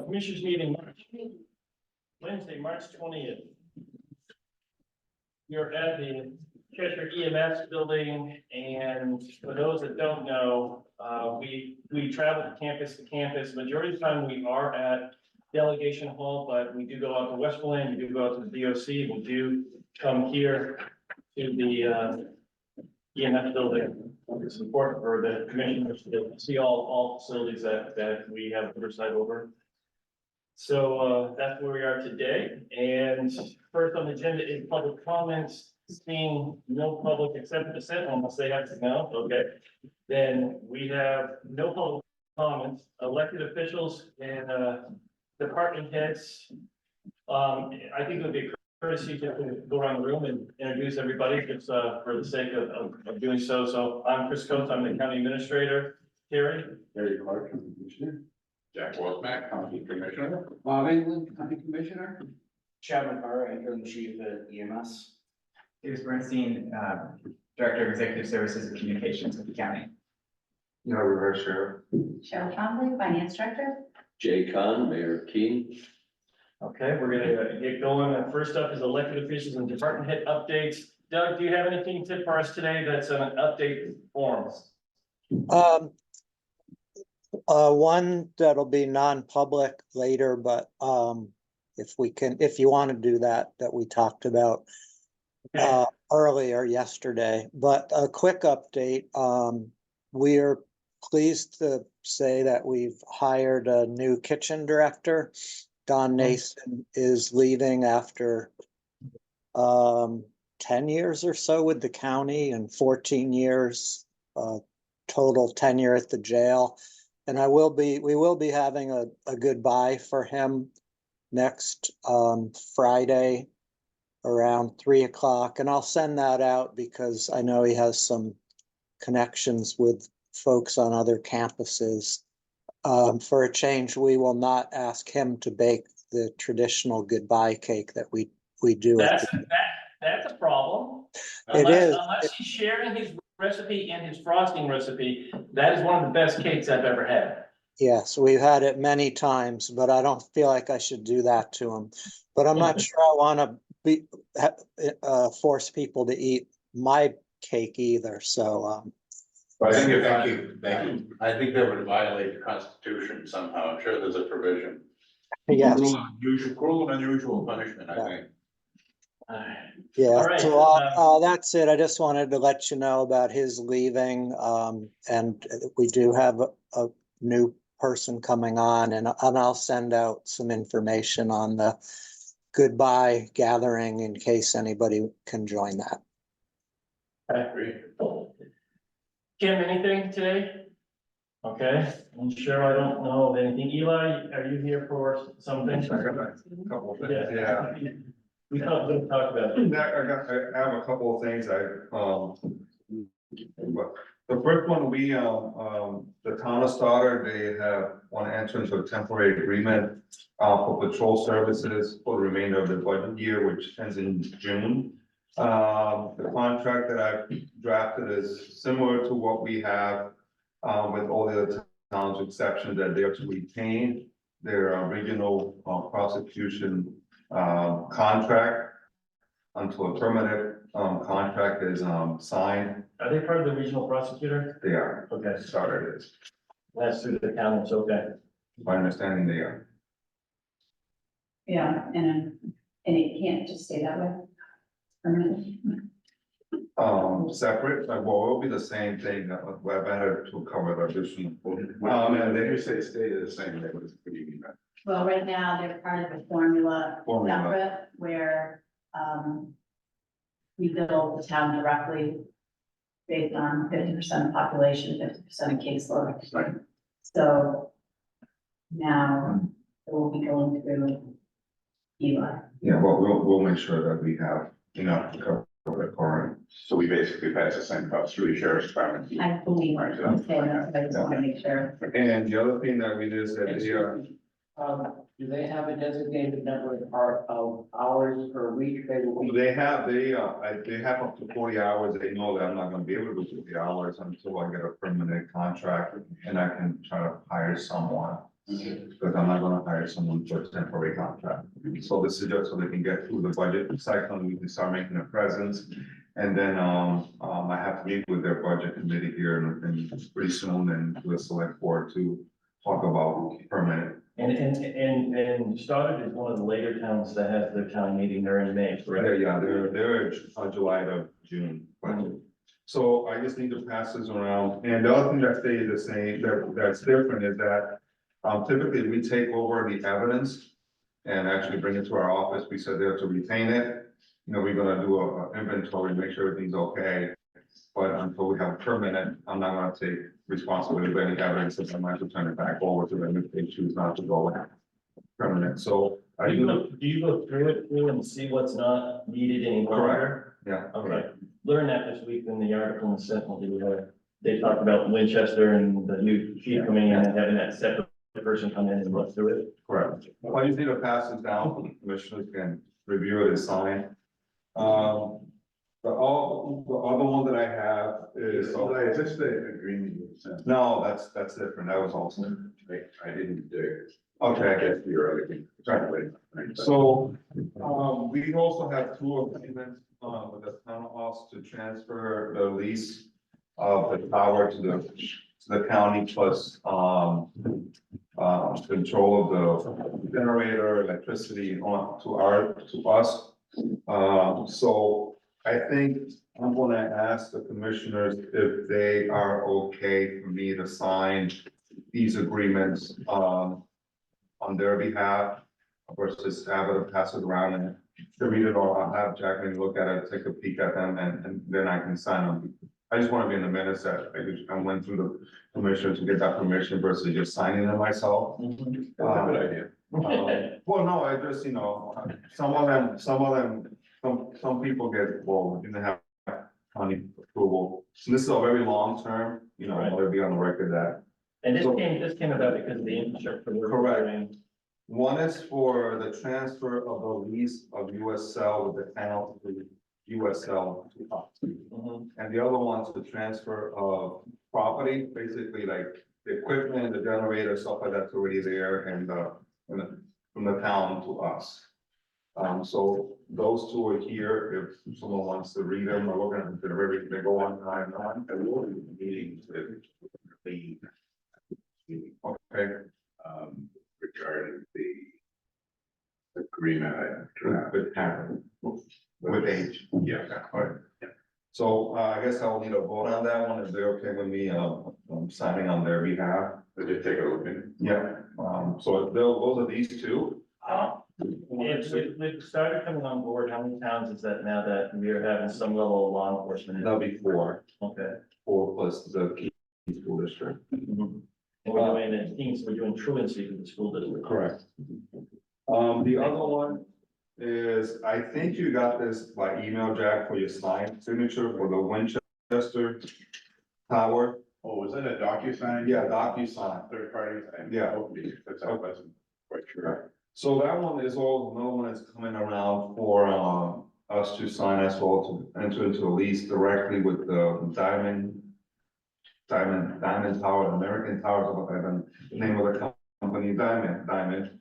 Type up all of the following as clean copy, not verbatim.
Commissioners meeting Wednesday, March 20th. You're at the Cheshire EMS building, and for those that don't know, we travel campus to campus. Majority of the time we are at Delegation Hall, but we do go out to Westmoreland, we do go out to the DOC, we do come here to the EMS building. It's important for the commissioners to see all facilities that we have oversight over. So that's where we are today. And first on the agenda is public comments. Seeing no public except dissent unless they have to know. Okay. Then we have no public comments, elected officials and department heads. I think it would be a courtesy to go around the room and introduce everybody just for the sake of doing so. So I'm Chris Coates, I'm the county administrator. Terry Clark, County Commissioner. Jack Wolfmack, County Commissioner. Bob England, County Commissioner. Chad McCarr, Interim Chief at EMS. Davis Bernstein, Director of Executive Services and Communications with the county. Reverse Sheriff. Cheryl Trombley, Finance Director. Jay Khan, Mayor King. Okay, we're gonna get going. First up is elected officials and department head updates. Doug, do you have anything for us today that's an update form? One that'll be non-public later, but if you want to do that we talked about earlier yesterday. But a quick update, we are pleased to say that we've hired a new kitchen director. Don Nason is leaving after 10 years or so with the county and 14 years total tenure at the jail. And we will be having a goodbye for him next Friday around 3:00. And I'll send that out because I know he has some connections with folks on other campuses. For a change, we will not ask him to bake the traditional goodbye cake that we do. That's a problem. Unless he's sharing his recipe and his frosting recipe, that is one of the best cakes I've ever had. Yes, we've had it many times, but I don't feel like I should do that to him. But I'm not sure I want to force people to eat my cake either. So, But I think thank you. I think that would violate the Constitution somehow. I'm sure there's a provision. yes, Cruel and unusual punishment, I think. yeah. All right, So that's it. I just wanted to let you know about his leaving. And we do have a new person coming on, and I'll send out some information on the goodbye gathering in case anybody can join that. I agree. Kim, anything today? Okay, I'm sure I don't know of anything. Eli, are you here for something? I got a couple of things, yeah. We thought we'd talk about it. I have a couple of things but the first one, the town of Stoddard, they have one entrance of temporary agreement for patrol services for the remainder of the budget year, which ends in June. The contract that I've drafted is similar to what we have with all the other towns, exception that they have to retain their regional prosecution contract until a permanent contract is signed. Are they part of the regional prosecutor? They are. Okay, Stoddard is. that's through the county, it's okay. My understanding they are. Yeah, and it can't just stay that way. Permanently. Separate, well, it'll be the same thing, I've added to cover the additional. And they say stay the same, they would be that. Well, right now, they're part of a formula Formula. separate where, we bill the town directly based on 50% of population, 50% of caseload. Right. So now it will be going through Eli. Yeah, well, we'll make sure that we have enough to cover the current. So we basically pass the same cost through the sheriff's department. I believe, okay, that's, I just want to make sure. And the other thing that we did is that they are, Do they have a designated number of hours per week they will be? they have up to 40 hours. They know that I'm not gonna be able to do 40 hours until I get a permanent contract and I can try to hire someone. Because I'm not gonna hire someone for a temporary contract. So this is just so they can get through the budget cycle and we can start making a presence. And then, I have to meet with their budget committee here and pretty soon and with the select board to talk about permanent. And Stoddard is one of the later towns that has their town meeting, they're in May, correct? Yeah, they're July to June budget. So I just need to pass this around, and the other thing that stays the same, that's different is that. Typically, we take over the evidence and actually bring it to our office, we said there to retain it. You know, we're gonna do a inventory, make sure everything's okay. But until we have a permanent, I'm not gonna take responsibility for any evidence, since I might have to turn it back over to them if they choose not to go with permanent, so. I Do you go through it and see what's not needed any longer? Yeah. Okay, learn that this week in the article in the Sentinel, they talked about Winchester and the new chief coming in and having that separate person come in and look through it. Correct. Well, I just need to pass this down, so the commissioners can review it and sign. The other one that I have is. Is this the agreement you sent? No, that's different, that was also. I didn't do. Okay, I guess you're already. so, we also have two agreements, with the town of us to transfer the lease of the tower to the county plus, control of the generator, electricity on to us. So I think I'm gonna ask the commissioners if they are okay for me to sign these agreements, on their behalf versus have it pass it around and to read it, or I'll have Jacqueline look at it, take a peek at them, and then I can sign them. I just wanna be in the minutes that I went through the commission to get that permission versus just signing them myself. That's a good idea. Well, no, I just, some people get, well, didn't have county approval. So this is a very long term, Right. it'll be on the record that. And this came about because of the infrastructure. we're Correct. doing. One is for the transfer of the lease of USL with the town to USL to us. Mhm. And the other one's the transfer of property, basically like the equipment, the generator, stuff like that's already there and from the town to us. So those two are here, if someone wants to read them, or we're gonna, they go on time, on. I will be meetings with the. Okay, Regarding the agreement I drafted. with Karen, with age. Yeah. Alright. So, I guess I'll need a vote on that one, if they're okay with me, signing on their behalf. I did take a look at it. Yeah, so those are these two. We've started coming on board, how many towns is that now that we are having some level of law enforcement? That'll be four Okay. plus the key school district. Mhm. And we're doing it, things, we're doing truancy for the school district. Correct. The other one is, I think you got this by email, Jack, for your signature for the Winchester Tower. Oh, was that a DocuSign? Yeah, DocuSign. Third party? Yeah. Because I wasn't quite sure. So that one is another one is coming around for, us to sign as well, to enter into a lease directly with the Diamond Tower, American Tower, something like that, the name of the company, Diamond,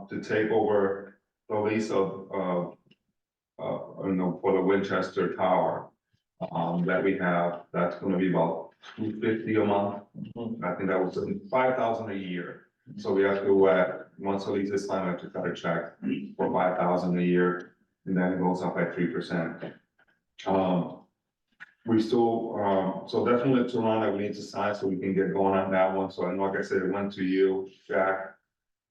to take over the lease of, for the Winchester Tower. That we have, that's gonna be about $250 a month. I think that was $5,000 a year. So we have to, once the lease is signed, we have to cut a check for $5,000 a year, and then it goes up by 3%. We still, so definitely Toronto, that we need to sign so we can get going on that one. So, and like I said, it went to you, Jack.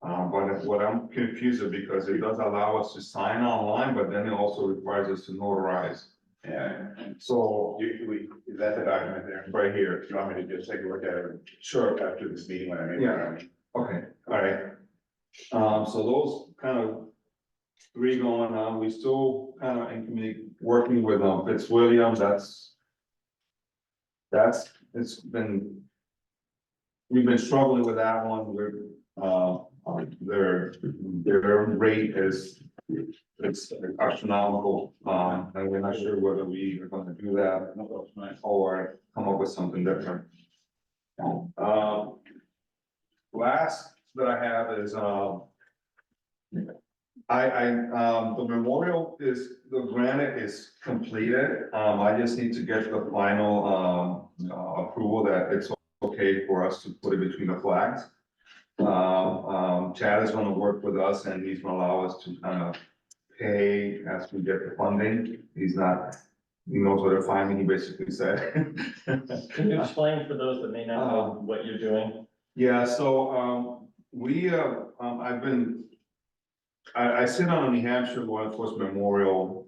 But what I'm confused is because it does allow us to sign online, but then it also requires us to notarize. Yeah, So, is that the document there? right here, Do you want me to just take a look at it sure, after this meeting when I make? Yeah. okay, all right. So those kind of three going on, we still kind of working with, Fitzwilliam, it's been. We've been struggling with that one, their rate is, it's astronomical, and we're not sure whether we are gonna do that or come up with something different. Last that I have is, the memorial is, the granite is completed. I just need to get the final, approval that it's okay for us to put it between the flags. Chad is gonna work with us and he's gonna allow us to kind of pay as we get the funding. He knows where to find me, he basically said. Can you explain for those that may not know what you're doing? Yeah, so, I sit on the New Hampshire Law Enforcement Memorial,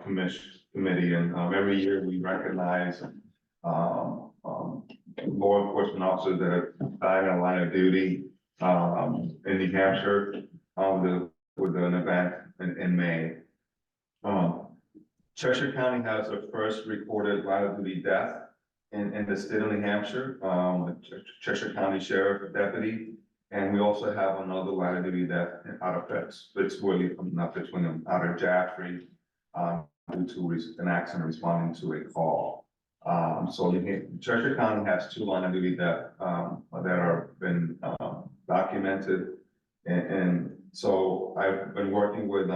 Committee, and, every year we recognize, law enforcement officers that have died in the line of duty, in New Hampshire, with an event in May. Cheshire County has the first recorded line of duty death in the state of New Hampshire, Cheshire County Sheriff Deputy. And we also have another line of duty death out of Fitzwilliam, not Fitzwilliam, out of Jaffrey, due to an accident responding to a call. So Cheshire County has two line of duty death, that are been, documented. And so I've been working with,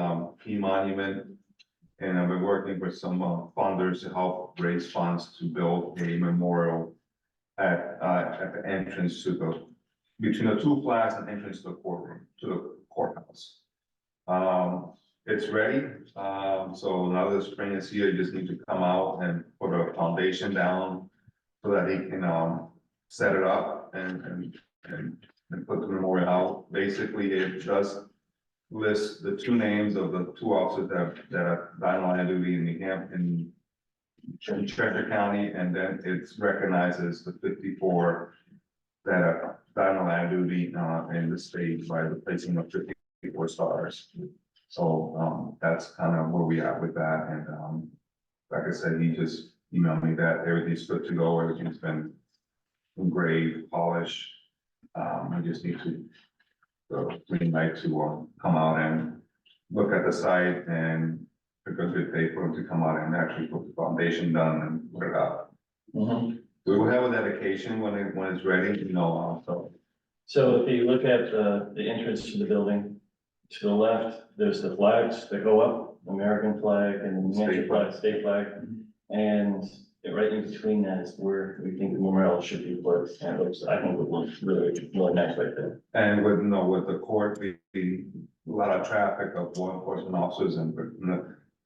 Key Monument, and I've been working with some, funders to help raise funds to build a memorial at the entrance to between the two flags and entrance to the courtroom, to the courthouse. It's ready, so now that spring is here, you just need to come out and put a foundation down so that he can, set it up and put the memorial out. Basically, it does list the two names of the two officers that are died in line of duty in Cheshire County, and then it's recognizes the 54 that are died in line of duty, in the state by the placing of 54 stars. So, that's kind of where we are with that, and, like I said, he just emailed me that everything's good to go, everything's been engraved, polished. I just need to, green light to, come out and look at the site, and because they for him to come out and actually put the foundation down and put it up. We will have a dedication when it's ready, So if you look at the entrance to the building, to the left, there's the flags that go up, American flag and New Hampshire flag, state flag. And right in between that is where we think the memorial should be placed. And it looks, I think it looks really, really nice right there. And with, with the court, a lot of traffic of law enforcement officers, and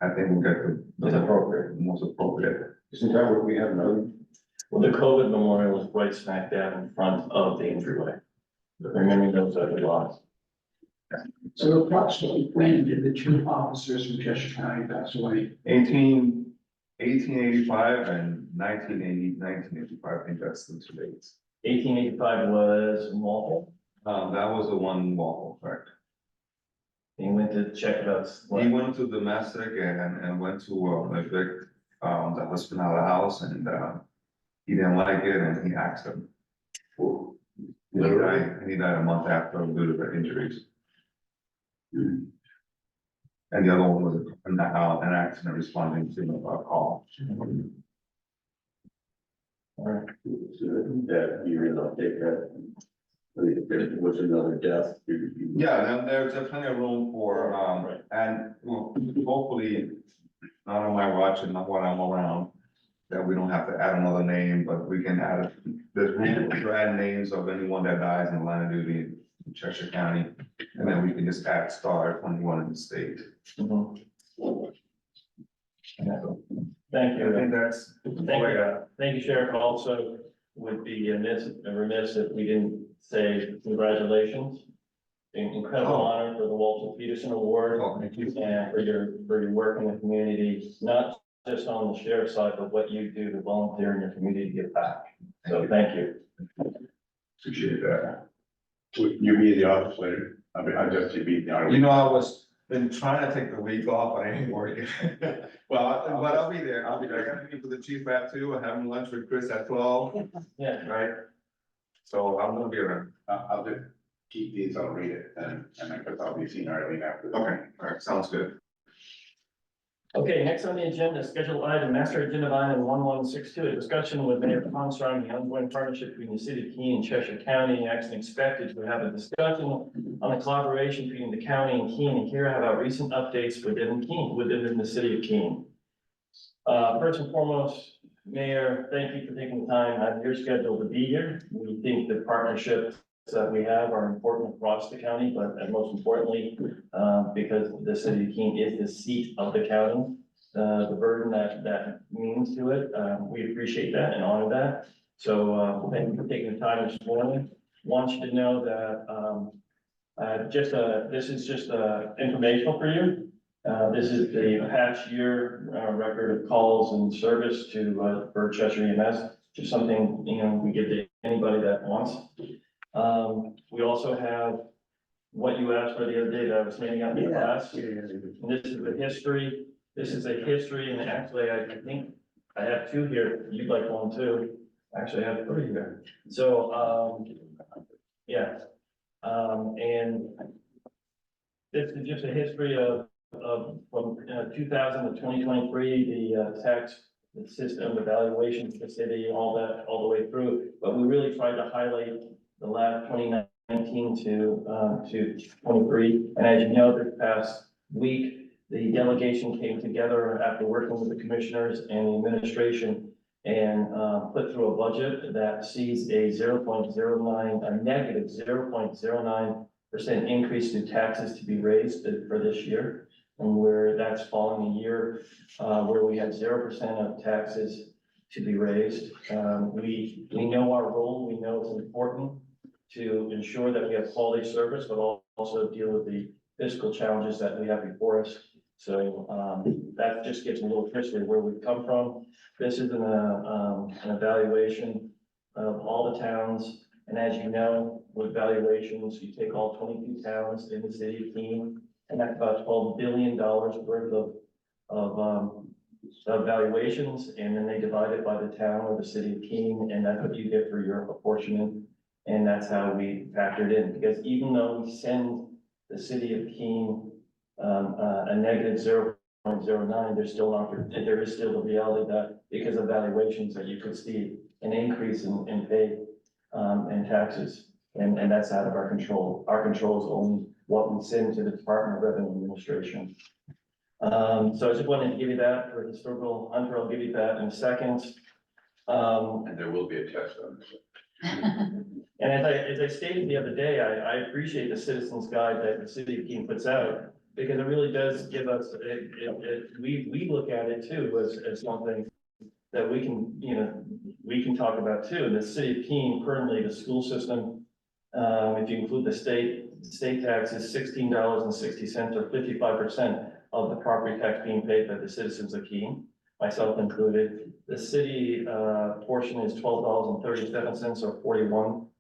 I think we'll get It's appropriate. the most appropriate. Isn't that what we have now? Well, the COVID memorial is right smack dab in front of the entryway. Remembering those other lots. So approximately when did the two officers from Cheshire County pass away? 1885 and 1985, I think that's the two dates. 1885 was Walpole. That was the one in Walpole, correct? He went to check about. He went to domestic and went to, evict, the husband out of the house, and, he didn't like it, and he axed him. And he died a month after due to the injuries. And the other one was an accident responding to a call. All right. That you really don't take that. I mean, if there was another death. Yeah, then there's plenty of room for, Right. and well, hopefully, not on my watch and not when I'm around, that we don't have to add another name, but we can add, there's room to add names of anyone that dies in the line of duty in Cheshire County, and then we can just add star 21 in the state. Mhm. Thank I you. think that's all I got. Thank you, Sheriff. Also would be remiss if we didn't say congratulations. Incredible Oh. honor for the Walter Peterson Award Oh, thank you. and for your work in the community, not just on the sheriff's side, but what you do to volunteer in your community to give back. So thank you. Appreciate that. You be in the office later. I mean, I just, you be in the office. I was been trying to take the week off, but I ain't working. Well, but I'll be there. I gotta meet with the chief at 2, and having lunch with Chris at 12, Yeah. right? So I'm gonna be around. I'll just keep these, I'll read it, and I guess I'll be seeing Arlene after. Okay, all right, sounds good. Okay, next on the agenda, scheduled item, master agenda item 1162, a discussion with Mayor Khan surrounding the ongoing partnership between the city of Keene and Cheshire County. Action expected to have a discussion on the collaboration between the county and Keene, and hear about recent updates within Keene, within the city of Keene. First and foremost, Mayor, thank you for taking the time out of your schedule to be here. We think the partnerships that we have are important across the county, but most importantly, because the city of Keene is the seat of the county, the burden that means to it, we appreciate that and honor that. So, thank you for taking the time this morning. Want you to know that, this is just, informational for you. This is the past year, record of calls and service to, for Cheshire EMS, just something, we give to anybody that wants. We also have what you asked for the other day that I was handing out in the class. And this is the history. This is a history, and actually, I think I have two here. You'd like one too. Actually, I have three here. So, yeah. And this is just a history of from 2000 to 2023, the tax system, the valuations, the city, all that, all the way through. But we really tried to highlight the last 2019 to 23. And as you know, this past week, the delegation came together after working with the commissioners and the administration and put through a budget that sees a negative 0.09% increase in taxes to be raised for this year. And where that's following a year where we had 0% of taxes to be raised. We know our role, we know it's important to ensure that we have quality service, but also deal with the fiscal challenges that we have before us. So that just gives a little history of where we've come from. This is an evaluation of all the towns. And as you know, with valuations, you take all 22 towns in the city of Keene, and that's about $12 billion worth of valuations, and then they divide it by the town or the city of Keene, and that's what you get for your apportionment. And that's how we factored in, because even though we send the city of Keene a negative 0.09, there is still the reality that because of valuations that you could see an increase in pay and taxes, and that's out of our control. Our control is only what we send to the Department of Revenue Administration. So I just wanted to give you that for historical. Hunter, I'll give you that in a second. And there will be a test on this. And as I stated the other day, I appreciate the citizens guide that the city of Keene puts out, because it really does give us, we look at it too as something that we can talk about too. In the city of Keene, currently the school system, if you include the state tax is $16.60 or 55% of the property tax being paid by the citizens of Keene, myself included. The city portion is $12.37 or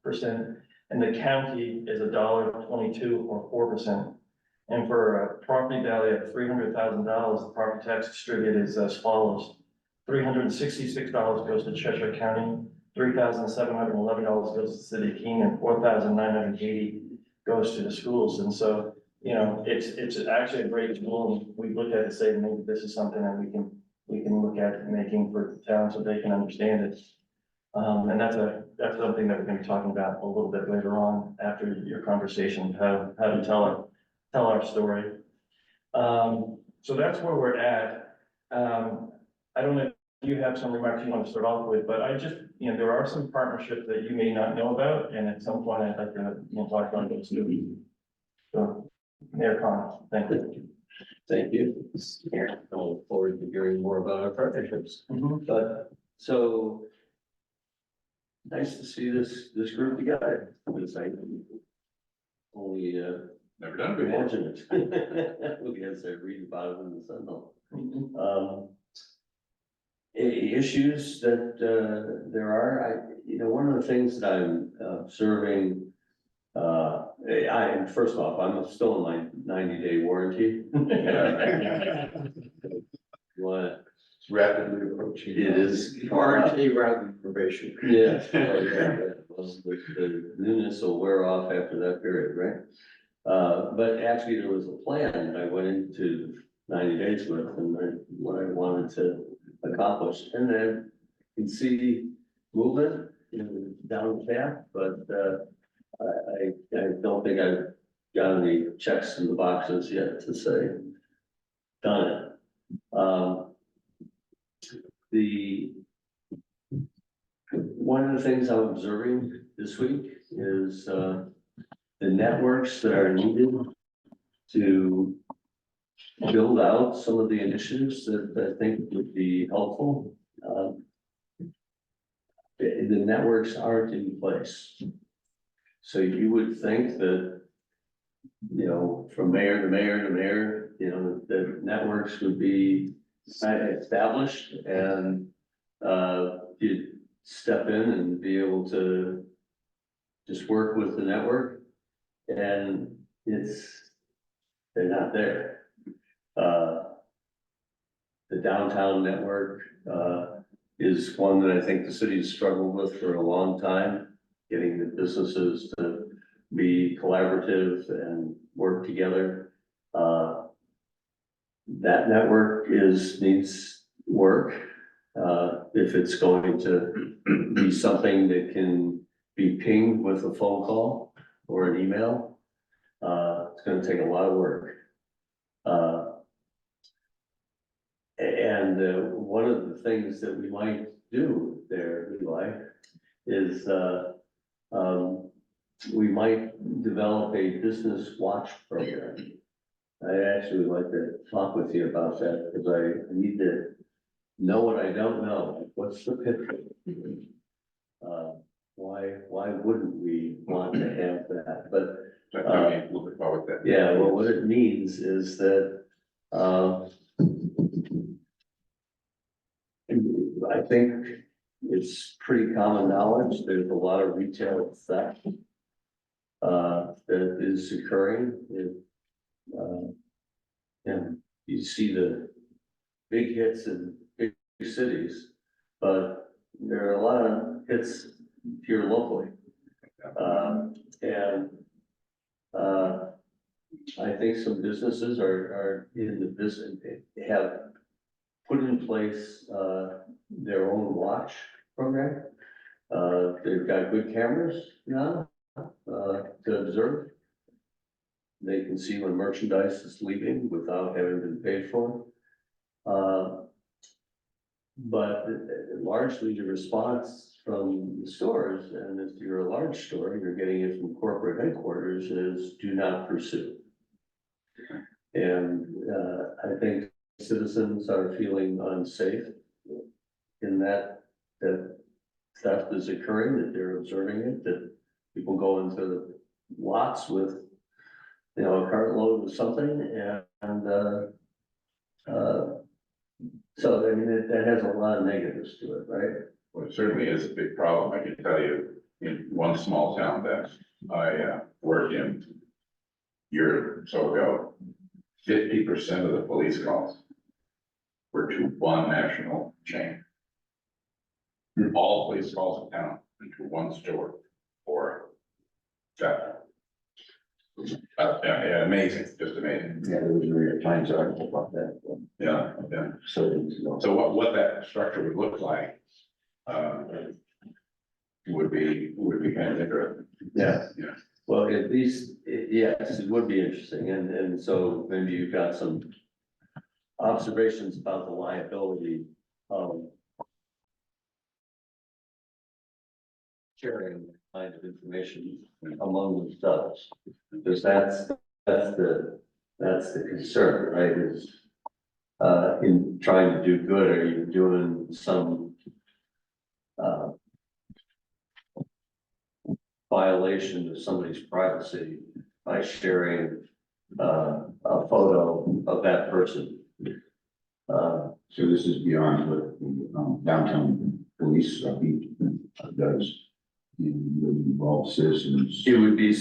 41%, and the county is $1.22 or 4%. And for a property value of $300,000, the property tax distributed is as follows: $366 goes to Cheshire County, $3,711 goes to the city of Keene, and $4,980 goes to the schools. And so, it's actually a great tool, and we looked at it and say, maybe this is something that we can look at making for the town so they can understand it. And that's something that we're gonna be talking about a little bit later on after your conversation, how to tell our story. So that's where we're at. I don't know if you have some remarks you want to start off with, but I just, there are some partnerships that you may not know about, and at some point I'd like to talk about those too. So, Mayor Khan, thank you. Thank you. I look forward to hearing more about our partnerships. Mhm. But, so, nice to see this group together. Because I only, Never done it before. imagine it. Because I read about it in the Sentinel. Issues that, there are, one of the things that I'm observing, first off, I'm still in my 90-day warranty. What? It's rapidly approaching. It is. Warranty rather than probation. Yes, the newness will wear off after that period, right? But actually, there was a plan that I went into 90 days with and what I wanted to accomplish. And then you can see movement down the path, but I don't think I've got any checks in the boxes yet to say done it. One of the things I'm observing this week is the networks that are needed to build out some of the initiatives that I think would be helpful. The networks aren't in place. So you would think that, from mayor to mayor to mayor, the networks would be established and you'd step in and be able to just work with the network, and they're not there. The downtown network is one that I think the city's struggled with for a long time, getting the businesses to be collaborative and work together. That network needs work. If it's going to be something that can be pinged with a phone call or an email, it's gonna take a lot of work. And one of the things that we might do there, Eli, is we might develop a business watch program. I'd actually like to talk with you about that, because I need to know what I don't know. What's the picture? Why wouldn't we want to have that? But yeah, well, what it means is that I think it's pretty common knowledge. There's a lot of retail theft that is occurring. And you see the big hits in big cities, but there are a lot of hits here locally. I think some businesses are in the business, they have put in place their own watch program. They've got good cameras now to observe. They can see when merchandise is leaving without having been paid for. But largely the response from the stores, and if you're a large store, you're getting it from corporate headquarters, is do not pursue. And I think citizens are feeling unsafe in that theft is occurring, that they're observing it, that people go into the lots with a cartload of something, and so I mean that has a lot of negatives to it, right? Well, it certainly is a big problem. I can tell you, in one small town that I worked in a year or so ago, 50% of the police calls were to one national chain. All police calls in town into one store for theft. Yeah, amazing, just amazing. Yeah, there was a New York Times article about that. Yeah. So what that structure would look like would be kind of interesting. Yeah. Yeah. Well, at least, yes, it would be interesting, and so maybe you've got some observations about the liability of sharing that kind of information among themselves, because that's the concern, right? Is in trying to do good, are you doing some violation of somebody's privacy by sharing a photo of that person? So this is beyond what the downtown police does. It would involve citizens. It would be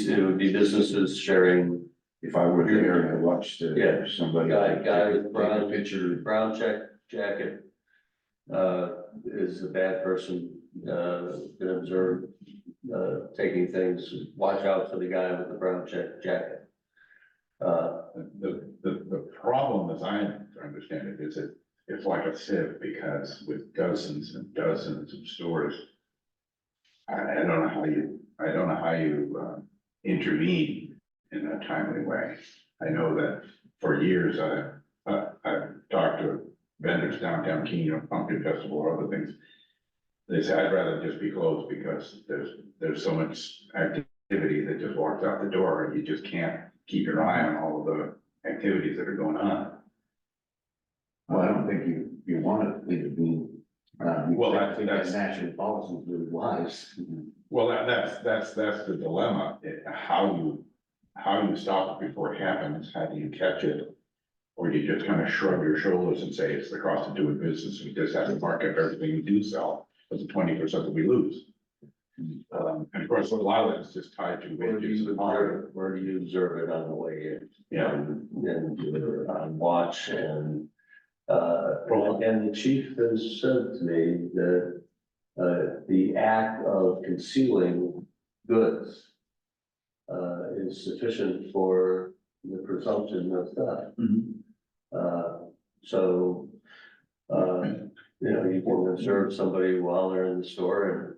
businesses sharing. If I were there and I watched somebody. Guy with take a brown picture. jacket is a bad person, been observed taking things. Watch out for the guy with the brown jacket. The problem, as I understand it, is it's like a sieve, because with dozens and dozens of stores, I don't know how you intervene in a timely way. I know that for years, I've talked to vendors downtown Keene, Pumpkin Festival or other things. They say, I'd rather just be closed because there's so much activity that just walks out the door, and you just can't keep your eye on all of the activities that are going on. Well, I don't think you want it to be, Well, I think that's- national policy is really wise. Well, that's the dilemma, how you stop it before it happens, how do you catch it? Or you just kind of shrug your shoulders and say, it's the cost of doing business, we just have to market everything we do sell, as the 20% that we lose. And of course, a lot of that's just tied to wages and hard. Where do you observe it on the way in? Yeah. And you're on watch and the chief has said to me that, the act of concealing goods, is sufficient for the presumption of theft. So, you can observe somebody while they're in the store and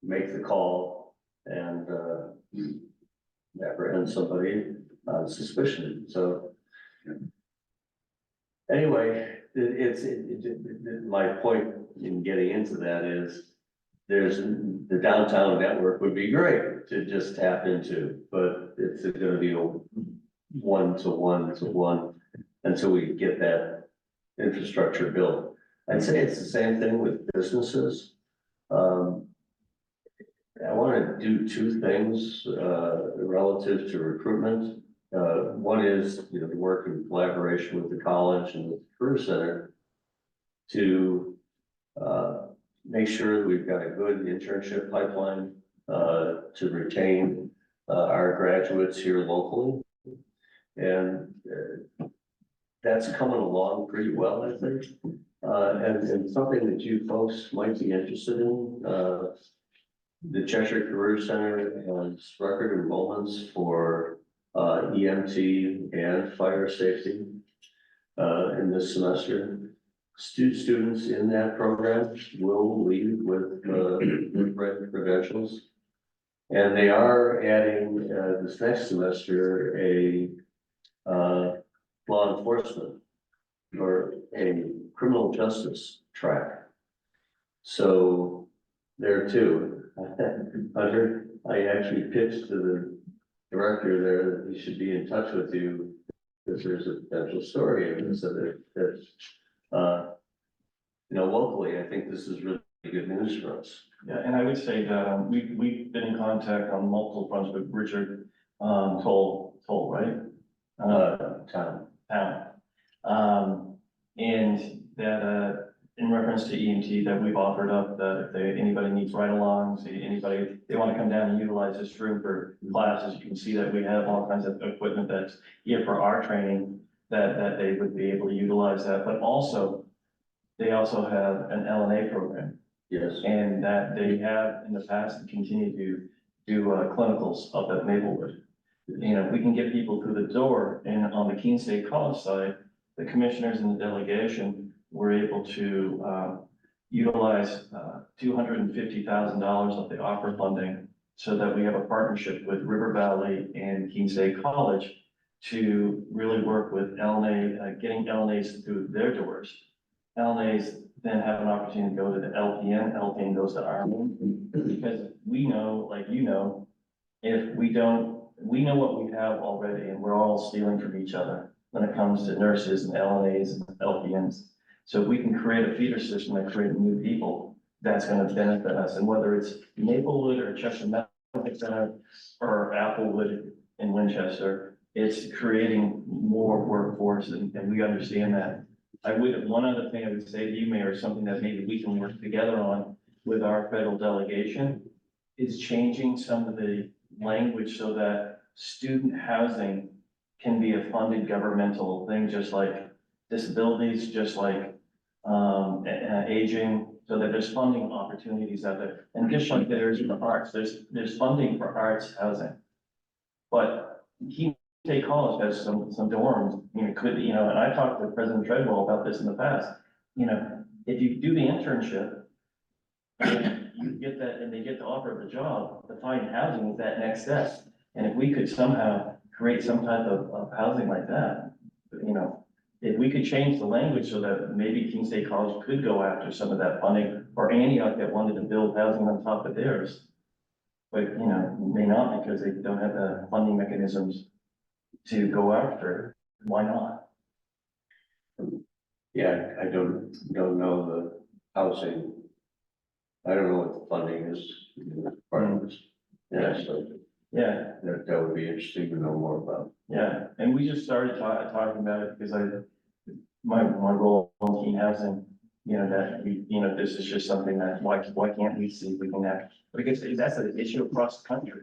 make the call and, apprehend somebody on suspicion, so. Anyway, my point in getting into that is, the downtown network would be great to just tap into, but it's gonna be a one-to-one until we get that infrastructure built. I'd say it's the same thing with businesses. I want to do two things, relative to recruitment. One is, to work in collaboration with the college and with the career center to, make sure that we've got a good internship pipeline, to retain, our graduates here locally. And that's coming along pretty well, I think. And something that you folks might be interested in, the Cheshire Career Center has record enrollments for EMT and fire safety in this semester. Students in that program will leave with red credentials. And they are adding this next semester a law enforcement or a criminal justice track. So there too, Hunter, I actually pitched to the director there that he should be in touch with you because there's a potential story and so that locally, I think this is really good news for us. Yeah, and I would say that we've been in contact on multiple fronts with Richard Toll, right? Town. And that in reference to EMT, that we've offered up that if anybody needs ride-alongs, they want to come down and utilize this room for classes, you can see that we have all kinds of equipment that's here for our training, that they would be able to utilize that, but also, they also have an LNA program. Yes. And that they have in the past and continue to do clinicals up at Maplewood. We can get people through the door, and on the Keene State College side, the commissioners and the delegation were able to utilize $250,000 of the ARPA funding so that we have a partnership with River Valley and Keene State College to really work with LNA, getting LNAs through their doors. LNAs then have an opportunity to go to the LPN goes to Army, because we know, like if we don't, we know what we have already, and we're all stealing from each other when it comes to nurses and LNAs and LPNs. So if we can create a feeder system that creates new people, that's gonna benefit us, and whether it's Maplewood or Cheshire Medical Center or Applewood in Winchester, it's creating more workforce, and we understand that. One other thing I would say to you, Mayor, is something that maybe we can work together on with our federal delegation, is changing some of the language so that student housing can be a funded governmental thing, just like disabilities, just like aging, so that there's funding opportunities out there. And just like there's for arts, there's funding for arts housing. But Keene State College has some dorms, and I talked to President Treadwell about this in the past. If you do the internship, and you get that, and they get the offer of the job, to find housing is that next step. And if we could somehow create some type of housing like that, if we could change the language so that maybe King State College could go after some of that funding, or Antioch that wanted to build housing on top of theirs. But, may not, because they don't have the funding mechanisms to go after, why not? Yeah, I don't know the housing. I don't know what the funding is. Part of this. Yeah, so Yeah, that would be interesting to know more about. yeah, and we just started talking about it because my role in teen housing, that this is just something that, why can't we see if we can act? Because that's an issue across the country.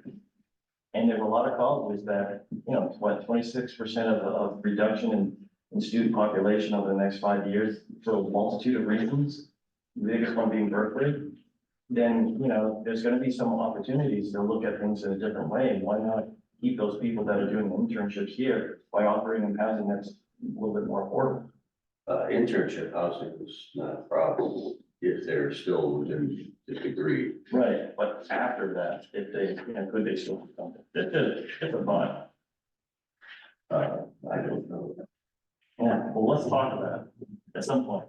And there's a lot of colleges that, 26% of reduction in student population over the next 5 years for a multitude of reasons, the biggest one being Berkeley. Then, there's gonna be some opportunities to look at things in a different way, and why not keep those people that are doing internships here by offering them housing that's a little bit more affordable? Internship housing is not a problem if they're still within the degree. Right, but after that, if they, could they still do something? It's a different thought. I don't know. Yeah, well, let's talk about it at some point.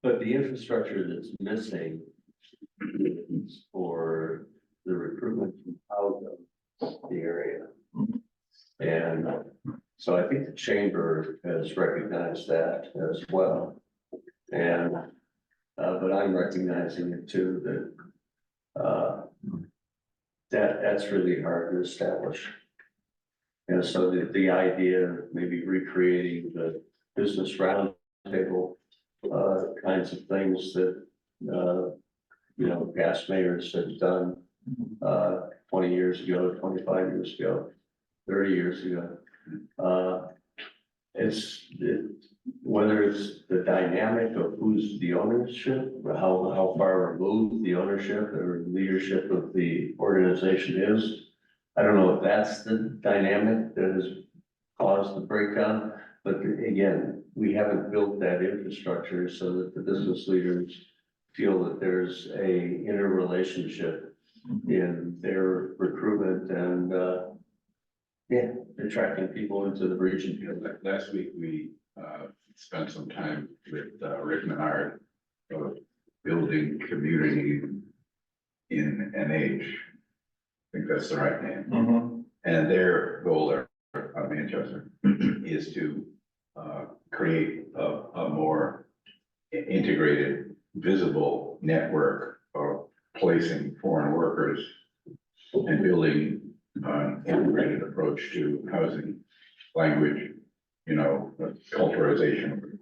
But the infrastructure that's missing is for the recruitment out of the area. And so I think the chamber has recognized that as well. And, but I'm recognizing it too, that, that's really hard to establish. And so the idea of maybe recreating the business roundtable kinds of things that, past mayors have done 20 years ago, 25 years ago, 30 years ago. Whether it's the dynamic of who's the ownership, or how far removed the ownership or leadership of the organization is. I don't know if that's the dynamic that has caused the breakdown, but again, we haven't built that infrastructure so that the business leaders feel that there's a interrelationship in their recruitment and, attracting people into the region. Last week, we spent some time with Rick Menard of building community in NH. I think that's the right name. And their goal there of Manchester is to create a more integrated, visible network of placing foreign workers and building an integrated approach to housing, language, culturalization,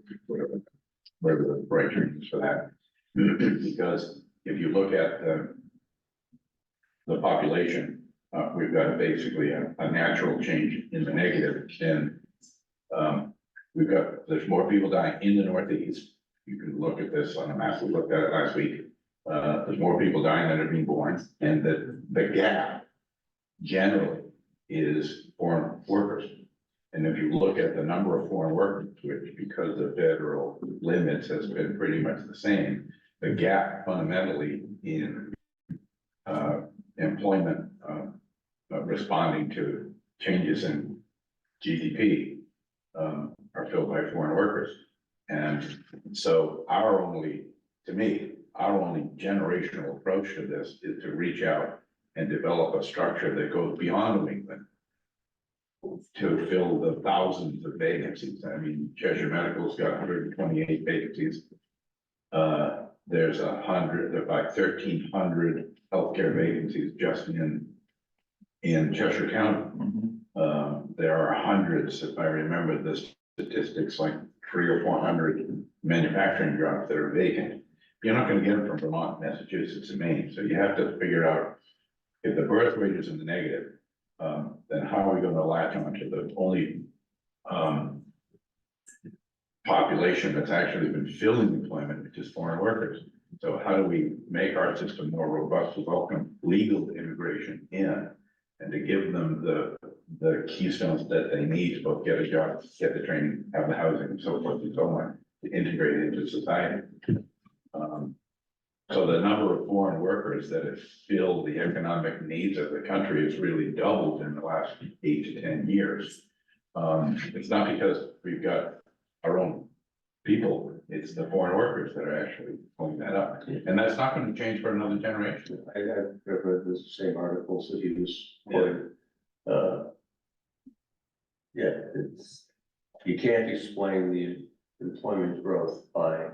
whatever the right term is for that. Because if you look at the population, we've got basically a natural change in the negative, and there's more people dying in the Northeast. You can look at this on a map, we looked at it last week. There's more people dying than are being born, and the gap generally is foreign workers. And if you look at the number of foreign workers, which because the federal limits has been pretty much the same, the gap fundamentally in employment responding to changes in GDP are filled by foreign workers. And so our only generational approach to this is to reach out and develop a structure that goes beyond New England to fill the thousands of vacancies. I mean, Cheshire Medical's got 128 vacancies. There's about 1,300 healthcare vacancies just in Cheshire County. There are hundreds, if I remember the statistics, like 300 or 400 manufacturing jobs that are vacant. You're not going to get them from Vermont, Massachusetts, and Maine. So you have to figure out if the birth rate is in the negative, then how are we going to latch on to the only population that's actually been filling employment, which is foreign workers? So how do we make our system more robust to welcome legal immigration in and to give them the keystones that they need to both get a job, get the training, have the housing, and so forth and so on, to integrate into society. So the number of foreign workers that have filled the economic needs of the country has really doubled in the last 8 to 10 years. It's not because we've got our own people, it's the foreign workers that are actually pulling that up. And that's not going to change for another generation. I've read the same articles that he was quoting. Yeah, you can't explain the employment growth by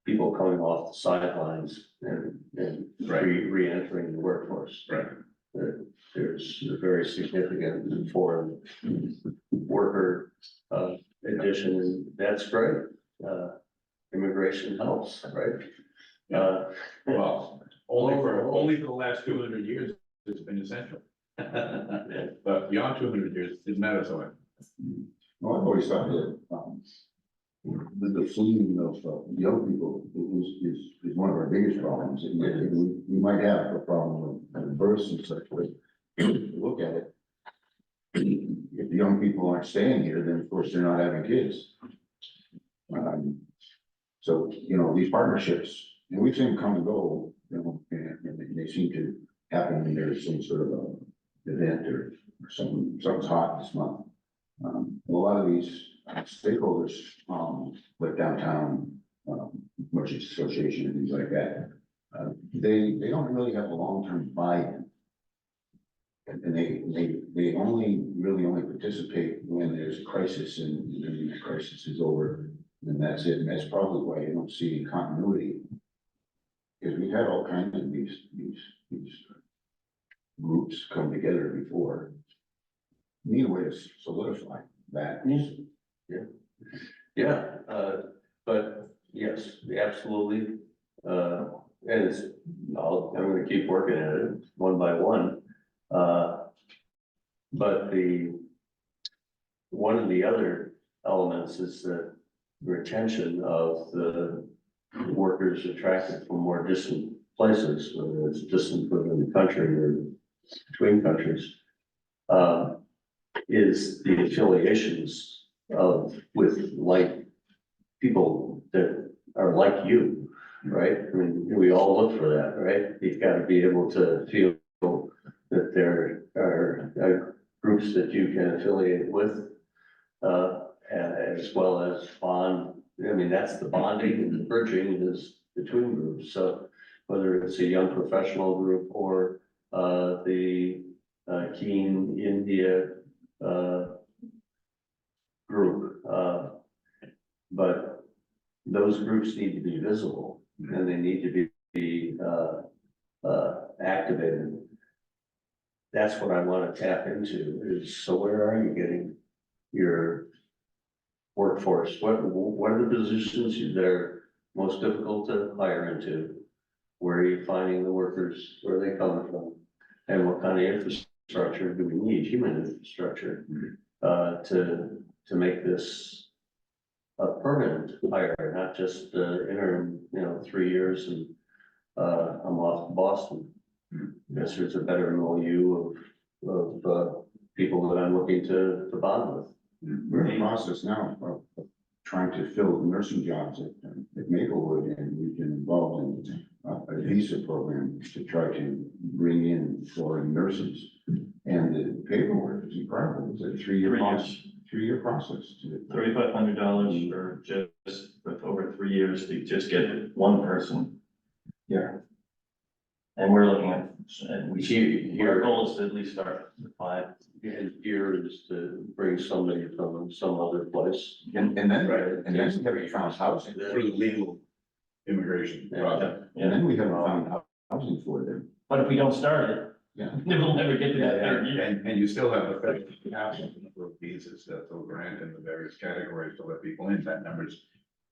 people coming off the sidelines and Right. re-entering the workforce. Right. There's a very significant foreign worker addition, and that's great. Immigration helps, right? Well, only for the last 200 years, it's been essential. But beyond 200 years, it didn't matter so much. Well, I've always thought that, the fleeing of young people is one of our biggest problems. And we might have a problem with births and such, but if you look at it, if the young people aren't staying here, then of course they're not having kids. So, these partnerships, and we've seen them come and go, and they seem to happen when there's some sort of a event or something's hot this month. A lot of these stakeholders, like downtown, merchants association and things like that, they don't really have a long-term buy-in. And they only participate when there's a crisis, and then the crisis is over, and that's it. And that's probably why you don't see continuity. Because we've had all kinds of these groups come together before. Need a way to solidify that. Yeah, but yes, absolutely. And I'm gonna keep working at it one by one. But one of the other elements is the retention of the workers attracted from more distant places, whether it's distant within the country or between countries. Is the affiliations with like people that are like you, right? I mean, we all look for that, right? You've got to be able to feel that there are groups that you can affiliate with, as well as bond. I mean, that's the bonding and the bridging is between groups. So whether it's a young professional group or the Keen India group, but those groups need to be visible and they need to be activated. That's what I want to tap into is, so where are you getting your workforce? What are the positions that are most difficult to hire into? Where are you finding the workers? Where are they coming from? And what kind of infrastructure do we need, human infrastructure, to make this a permanent hire, not just interim, 3 years and I'm off to Boston. Because there's a better milieu of people that I'm looking to bond with. We're in the process now of trying to fill nursing jobs at Maplewood, and we've been involved in a visa program to try to bring in foreign nurses. And the paperwork is incredible. It's a 3 year process. 3 year process. $3,500 for just with over 3 years to just get one person here. And we're looking at, our goal is to at least start with 5. And here is to bring somebody from some other place. And then we haven't found housing. Through legal immigration project. And then we haven't found housing for them. But if we don't start it, Yeah. we'll never get to that third year. And you still have the fact that you have a number of visas that they'll grant in the various categories to let people in. That number's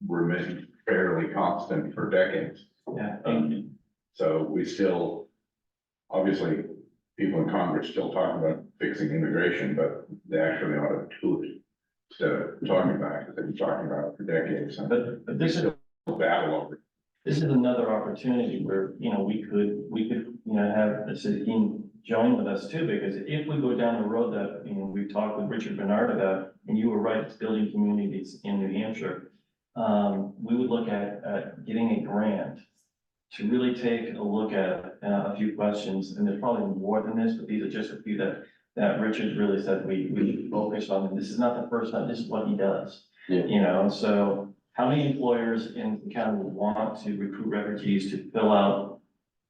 remained fairly constant for decades. Yeah. So we still, obviously, people in Congress still talk about fixing immigration, but they actually ought to do it instead of talking about it, because they've been talking about it for decades. And But this is, battle over it. this is another opportunity where, we could, have the city, join with us too, because if we go down the road that, you know, we've talked with Richard Bernard about, and you were right, it's building communities in New Hampshire. We would look at getting a grant to really take a look at a few questions, and there's probably more than this, but these are just a few that Richard really said we focus on, and this is not the first time, this is what he does. Yeah. You know, so how many employers in the county would want to recruit refugees to fill out,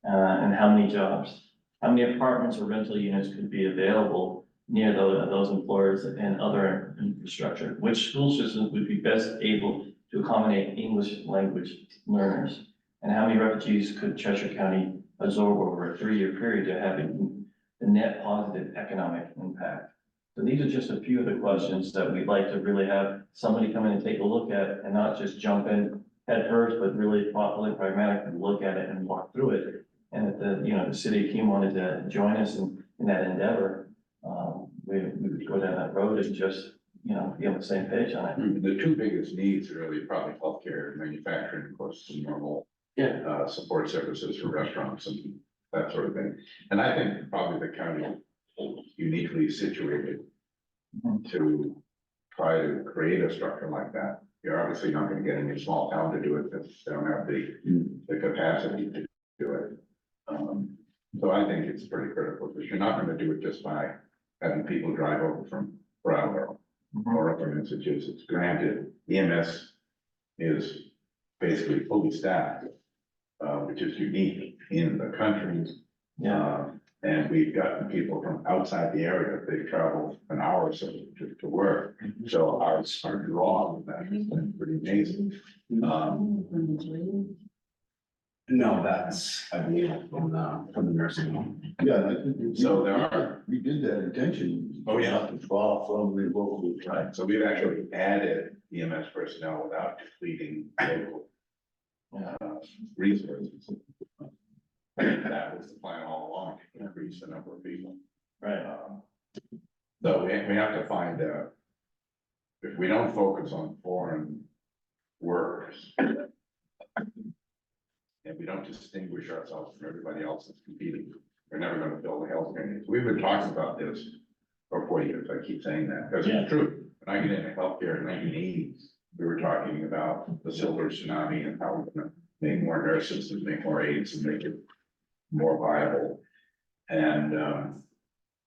and how many jobs? How many apartments or rental units could be available near those employers and other infrastructure? Which school systems would be best able to accommodate English language learners? And how many refugees could Cheshire County absorb over a 3-year period to have the net positive economic impact? So these are just a few of the questions that we'd like to really have somebody come in and take a look at, and not just jump in head first, but really thoughtfully, pragmatically look at it and walk through it. And if the city of Keene wanted to join us in that endeavor, we would go down that road and just, be on the same page on it. The two biggest needs are really probably healthcare, manufacturing, of course, some normal support services for restaurants and that sort of thing. And I think probably the county is uniquely situated to try to create a structure like that. You're obviously not gonna get any small town to do it, because they don't have the capacity to do it. So I think it's pretty critical, because you're not gonna do it just by having people drive over from Brattleboro or up in Massachusetts. Granted, EMS is basically fully staffed, which is unique in the country. And we've gotten people from outside the area, they travel an hour or so to work. So our draw with that has been pretty amazing. No, that's, I believe, from the nursing home. Yeah, I think. So there are- We did that intention. Oh, yeah. Not to draw from the local. Right, so we've actually added EMS personnel without depleting local resources. That was the plan all along, to increase the number of people. Right. So we have to find out, if we don't focus on foreign workers, and we don't distinguish ourselves from everybody else that's competing, we're never gonna build a healthcare needs. We've been talking about this for 40 years, I keep saying that, because it's true. When I get into healthcare in the 1980s, we were talking about the silver tsunami and how we're gonna make more nurses and make more aides and make it more viable. And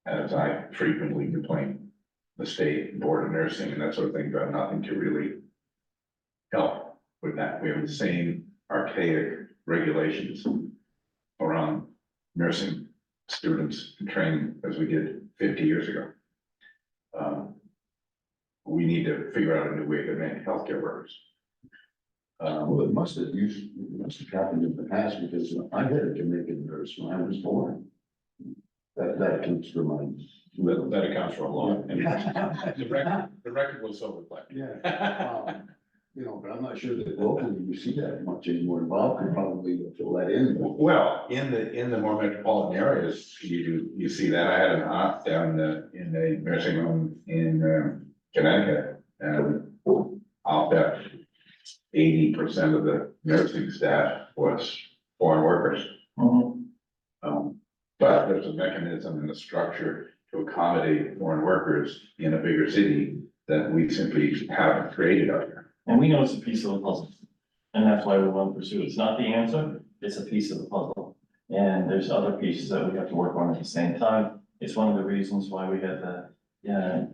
as I frequently complain, the state board of nursing and that sort of thing got nothing to really help with that. We have the same archaic regulations around nursing students and training as we did 50 years ago. We need to figure out a new way to manage healthcare workers. Well, it must have happened in the past, because I had a Jamaican nurse when I was born. That accounts for mine. That accounts for a lot. And the record will so reflect. Yeah. But I'm not sure that locally you see that much anymore. Bob could probably fill that in. Well, in the more metropolitan areas, you see that. I had an aunt down in a nursing home in Connecticut, and I'll bet 80% of the nursing staff was foreign workers. But there's a mechanism and a structure to accommodate foreign workers in a bigger city that we simply haven't created out here. And we know it's a piece of the puzzle, and that's why we want to pursue it. It's not the answer, it's a piece of the puzzle. And there's other pieces that we have to work on at the same time. It's one of the reasons why we had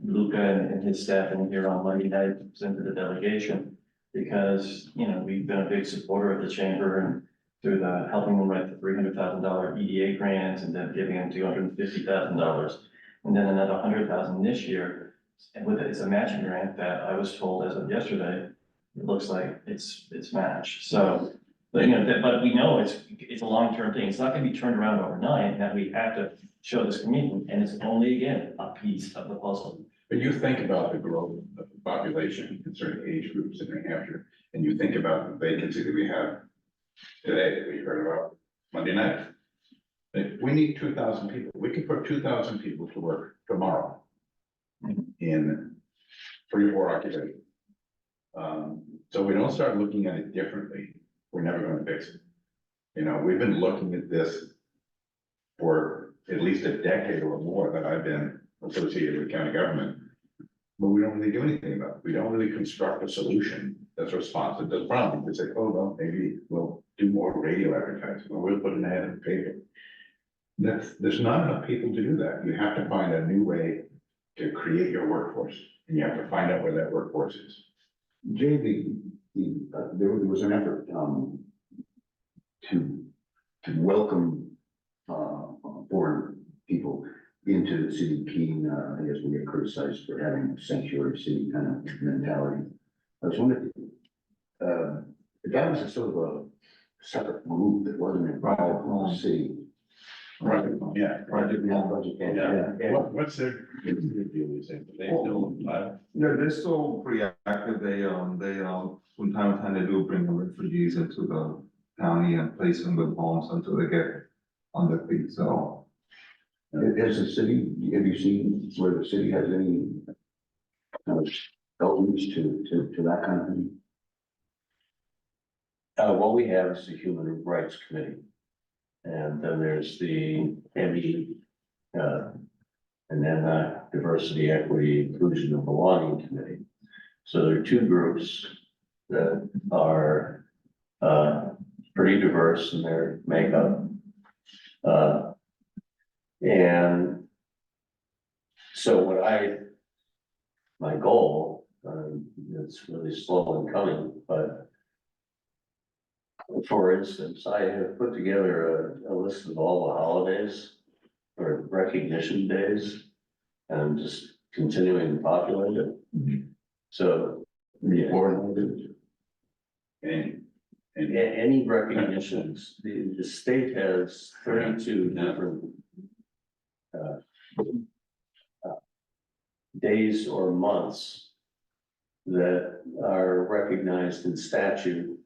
Luca and his staff in here on Monday night to present to the delegation. Because, we've been a big supporter of the chamber and through helping them write the $300,000 EDA grant, and then giving them $250,000. And then another $100,000 this year. And it's a matching grant that I was told as of yesterday, it looks like it's matched. So, but we know it's a long-term thing. It's not gonna be turned around overnight, that we have to show this commitment, and it's only, again, a piece of the puzzle. But you think about the growth of the population in certain age groups in New Hampshire, and you think about the vacancy that we have today, that we heard about Monday night. If we need 2,000 people, we could put 2,000 people to work tomorrow in 3 or 4 occupations. So we don't start looking at it differently, we're never gonna fix it. We've been looking at this for at least a decade or more that I've been associated with county government. But we don't really do anything about it. We don't really construct a solution that's responsive to the problem. We say, oh, well, maybe we'll do more radio advertising, or we'll put an ad in the paper. There's not enough people to do that. You have to find a new way to create your workforce, and you have to find out where that workforce is. Jay, there was an effort, to welcome, foreign people into the city of Keene. I guess we get criticized for having a sanctuary city kind of mentality. I was wondering, that was a sort of a separate group that wasn't involved in the city. Right, yeah. Project, What's their deal, is it? They still alive? Yeah, they're still pretty active. They, from time to time, they do bring the refugees into the county and place them with homes until they get on their feet, so. Has the city, have you seen where the city has any kind of outreach to that kind of thing? What we have is the Human Rights Committee. And then there's the ME, and then Diversity, Equity, Inclusion and Belonging Committee. So there are two groups that are pretty diverse in their makeup. And so my goal, it's really slow in coming, but for instance, I have put together a list of all the holidays or recognition days, and I'm just continuing to populate it. So, yeah, any recognitions, the state has 32 different days or months that are recognized in statute.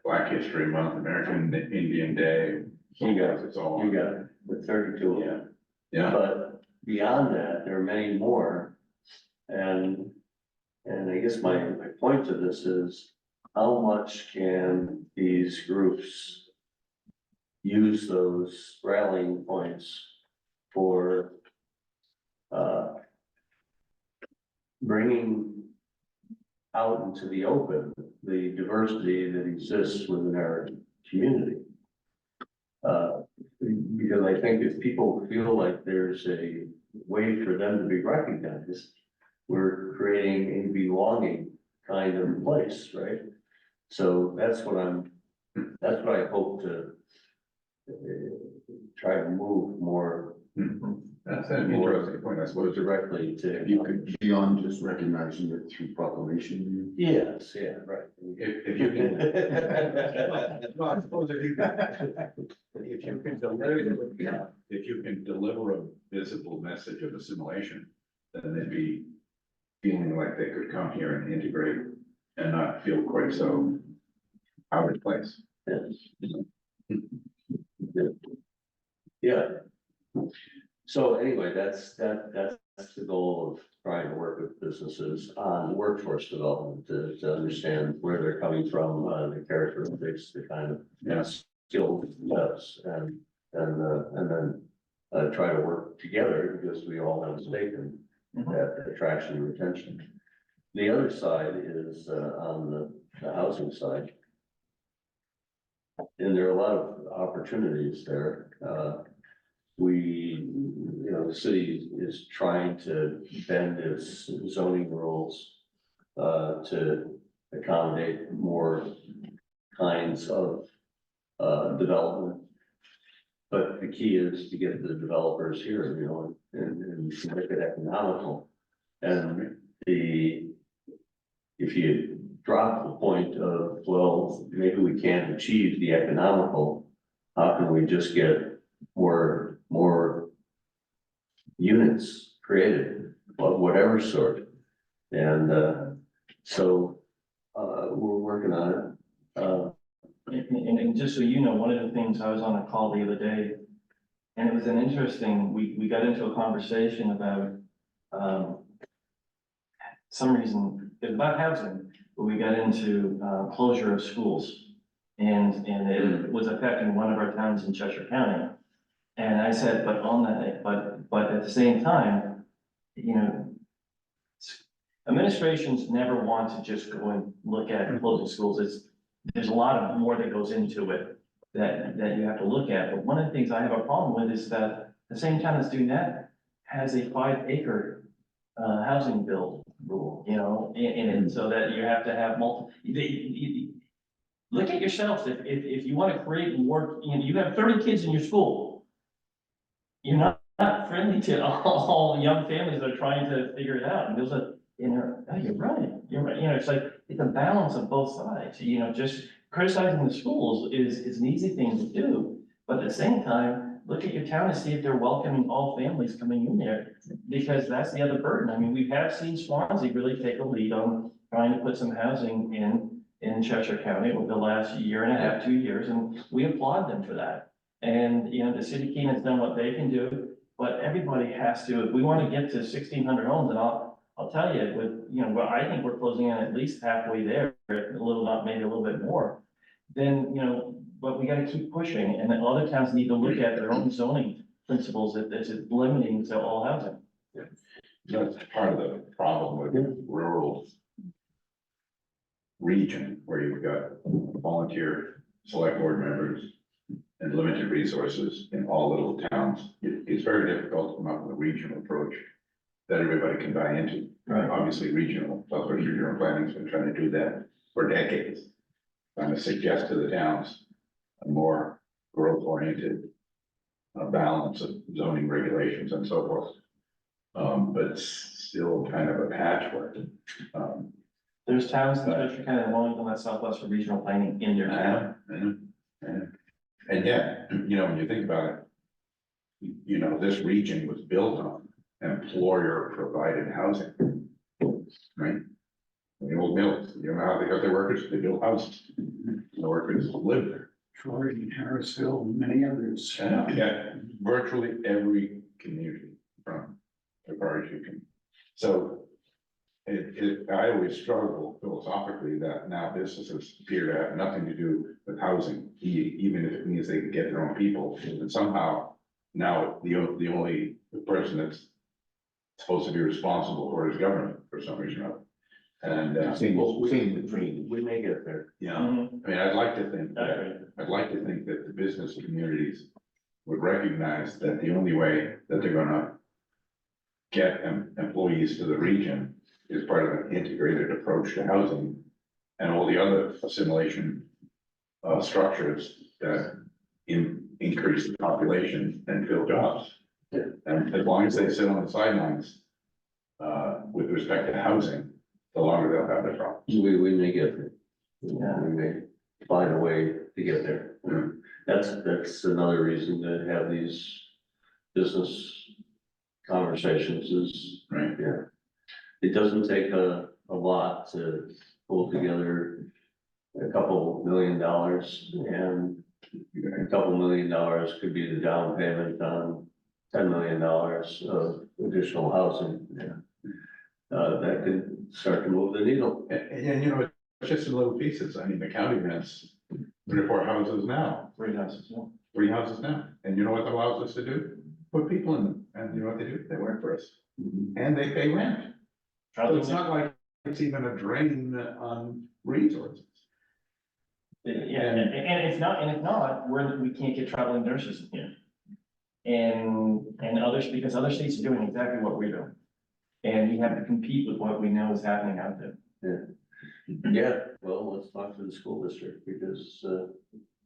Black History Month, American Indian Day. You got it. It's all. You got it, with 32 of them. Yeah. But beyond that, there are many more. And I guess my point to this is, how much can these groups use those rallying points for bringing out into the open the diversity that exists within our community? Because I think if people feel like there's a way for them to be recognized, we're creating a belonging kind of place, right? So that's what I hope to try to move more. That's an interesting point, I suppose. Directly to. If you could, beyond just recognizing it through proclamation. Yes, yeah, right. If you can. No, I suppose if you can deliver a visible message of assimilation, then they'd be feeling like they could come here and integrate and not feel quite so out of place. Yeah. So anyway, that's the goal of trying to work with businesses on workforce development to understand where they're coming from, the characteristics, the kind of skills, and then try to work together because we all have a stake in that attraction and retention. The other side is on the housing side. And there are a lot of opportunities there. The city is trying to bend its zoning rules to accommodate more kinds of development. But the key is to get the developers here, and make it economical. And if you drop the point of, well, maybe we can't achieve the economical, how can we just get more units created of whatever sort? And so we're working on it. And just so you know, one of the things, I was on a call the other day, and it was an interesting, we got into a conversation about some reason, it was about housing, but we got into closure of schools. And it was affecting one of our towns in Cheshire County. And I said, but on that, but at the same time, you know, administrations never want to just go and look at closing schools. There's a lot of more that goes into it that you have to look at. But one of the things I have a problem with is that the same town that's doing that has a 5-acre housing build rule, you know, in it, so that you have to have look at yourselves. If you want to create more, you know, you have 30 kids in your school. You're not friendly to all young families that are trying to figure it out. And there's a, you know, oh, you're right. You know, it's like, it's a balance of both sides, you know, just criticizing the schools is an easy thing to do. But at the same time, look at your town and see if they're welcoming all families coming in there, because that's the other burden. I mean, we have seen Swansea really take a lead on trying to put some housing in Cheshire County over the last year and a half, 2 years, and we applaud them for that. And, you know, the city of Keene has done what they can do, but everybody has to, if we want to get to 1,600 homes, and I'll tell you, with, you know, well, I think we're closing in at least halfway there, a little, not maybe a little bit more. Then, you know, but we gotta keep pushing, and then other towns need to look at their own zoning principles that is limiting to all housing. That's part of the problem with rural region, where you've got volunteer select board members and limited resources in all little towns. It's very difficult to come up with a regional approach that everybody can buy into. Right. Obviously, regional, Southwest Regional Planning's been trying to do that for decades. Trying to suggest to the towns a more growth-oriented balance of zoning regulations and so forth. But it's still kind of a patchwork. There's towns in Cheshire County that won't even let Southwest for regional planning in their town. And yet, you know, when you think about it, you know, this region was built on employer-provided housing, right? The old mills, you know how they got their workers, they build houses, the workers live there. Troy and Harrisville and many others. Yeah, virtually every community from as far as you can. So I always struggle philosophically that now businesses appear to have nothing to do with housing, even if it means they can get their own people. And somehow now the only person that's supposed to be responsible for is government for some reason or other. And We may get there. yeah, Mhm. I mean, I'd like to think I that agree. I'd like to think that the business communities would recognize that the only way that they're gonna get employees to the region is part of an integrated approach to housing and all the other assimilation structures that increase the population and fill jobs. And as long as they sit on the sidelines with respect to housing, the longer they'll have their problems. We may get there. Yeah. We may find a way to get there. That's another reason to have these business conversations is, Right. yeah. It doesn't take a lot to pull together a couple $1 million, and a couple $1 million could be the down payment on $10 million of additional housing. Yeah. That could start to move the needle. And you know, it's just in little pieces. I mean, the county rents 3 or 4 houses now, 3 houses, yeah. 3 houses now. And you know what that allows us to do? Put people in them. And you know what they do? They work for us. And they pay rent. So it's not like it's even a drain on resources. Yeah, and if not, we can't get traveling nurses in here. And others, because other states are doing exactly what we're doing. And we have to compete with what we know is happening out there. Yeah, well, let's talk to the school district because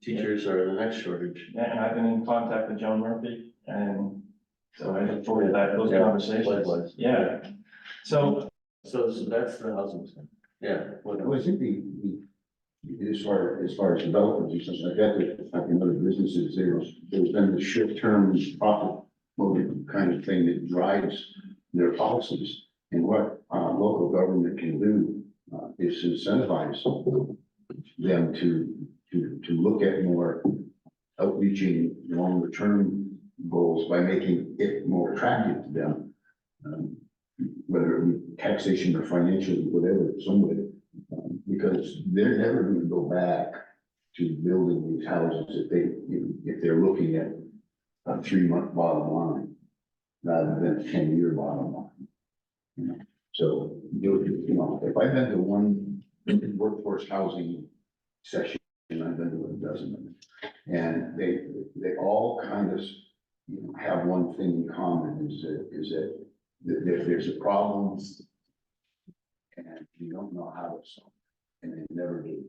teachers are the next shortage. And I've been in contact with Joan Murphy, and so I look forward to those Yeah, conversations. likewise. Yeah, so, So that's the housing stuff. Yeah. what Well, I else? think as far as developers and stuff like that, like in other businesses, there's been the short-term profit motive kind of thing that drives their policies. And what, local government can do, is incentivize them to look at more outreaching longer term goals by making it more attractive to them. Whether it be taxation or financially, whatever, some way, because they're never gonna go back to building these houses if they're looking at a 3-month bottom line rather than a 10-year bottom line. You know, so, you know, if I've been to one workforce housing session, I've been to a dozen of them. And they all kind of, you know, have one thing in common is that there's a problem and you don't know how to solve it, and they never do.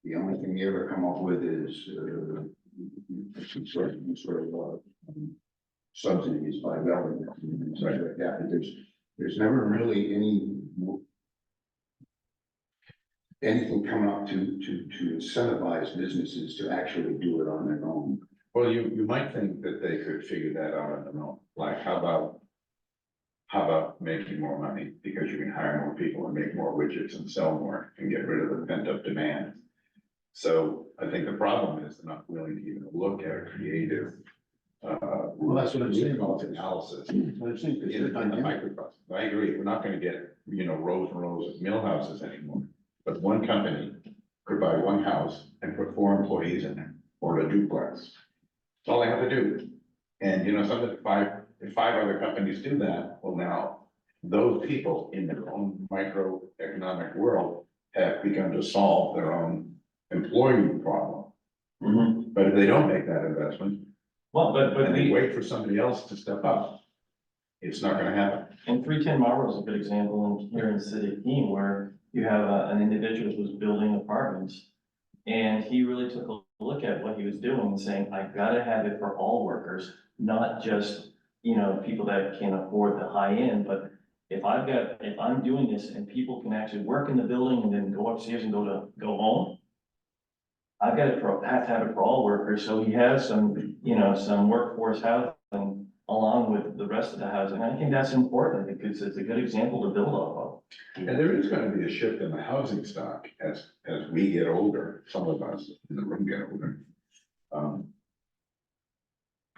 The only thing you ever come up with is, some sort of subsidies by government and such like that, but there's never really anything coming up to incentivize businesses to actually do it on their own. Well, you might think that they could figure that out on their own, like, how about making more money because you can hire more people and make more widgets and sell more and get rid of the pent up demand. So I think the problem is they're not willing to even look at a creative. Well, that's what I'm saying about this. Analysis. What I'm saying, because In the microcosm. I agree, we're not gonna get, rows and rows of mill houses anymore, but one company could buy one house and put 4 employees in it, or a duplex. That's all they have to do. And if 5 other companies do that, well, now, those people in their own microeconomic world have begun to solve their own employee problem. But if they don't make that investment, Well, but and they we, wait for somebody else to step up, it's not gonna happen. and 310 Marlboro is a good example here in the city of Keene, where you have an individual who's building apartments. And he really took a look at what he was doing and saying, I gotta have it for all workers, not just, people that can afford the high end, but if I'm doing this and people can actually work in the building and then go upstairs and go home, I've got have to have it for all workers, so he has some workforce housing along with the rest of the housing. I think that's important because it's a good example to build off of. And there is gonna be a shift in the housing stock as we get older, some of us in the room get older.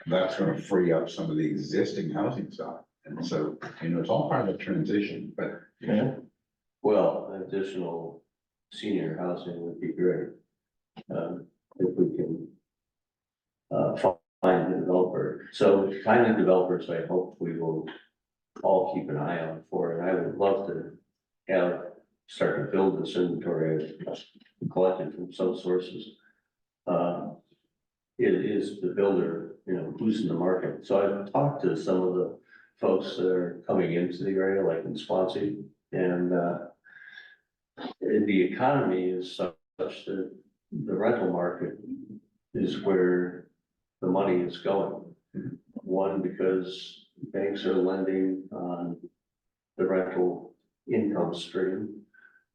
That's gonna free up some of the existing housing stock, and so, it's all part of the transition, but. Yeah. Well, additional senior housing would be great. If we can find a developer. So finding developers, I hope we will all keep an eye out for, and I would love to start to build this inventory collected from some sources. It is the builder, who's in the market. So I've talked to some of the folks that are coming into the area, like in Swansea, and the economy is such that the rental market is where the money is going. One, because banks are lending on the rental income stream.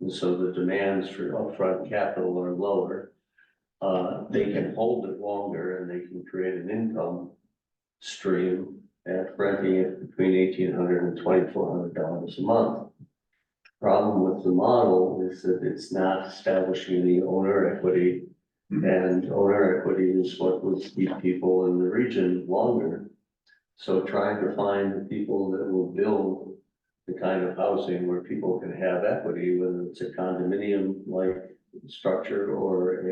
And so the demands for upfront capital are lower. They can hold it longer and they can create an income stream at renting it between $1,800 and $2,400 a month. Problem with the model is that it's not establishing any owner equity, and owner equity is what will keep people in the region longer. So trying to find the people that will build the kind of housing where people can have equity, whether it's a condominium-like structure or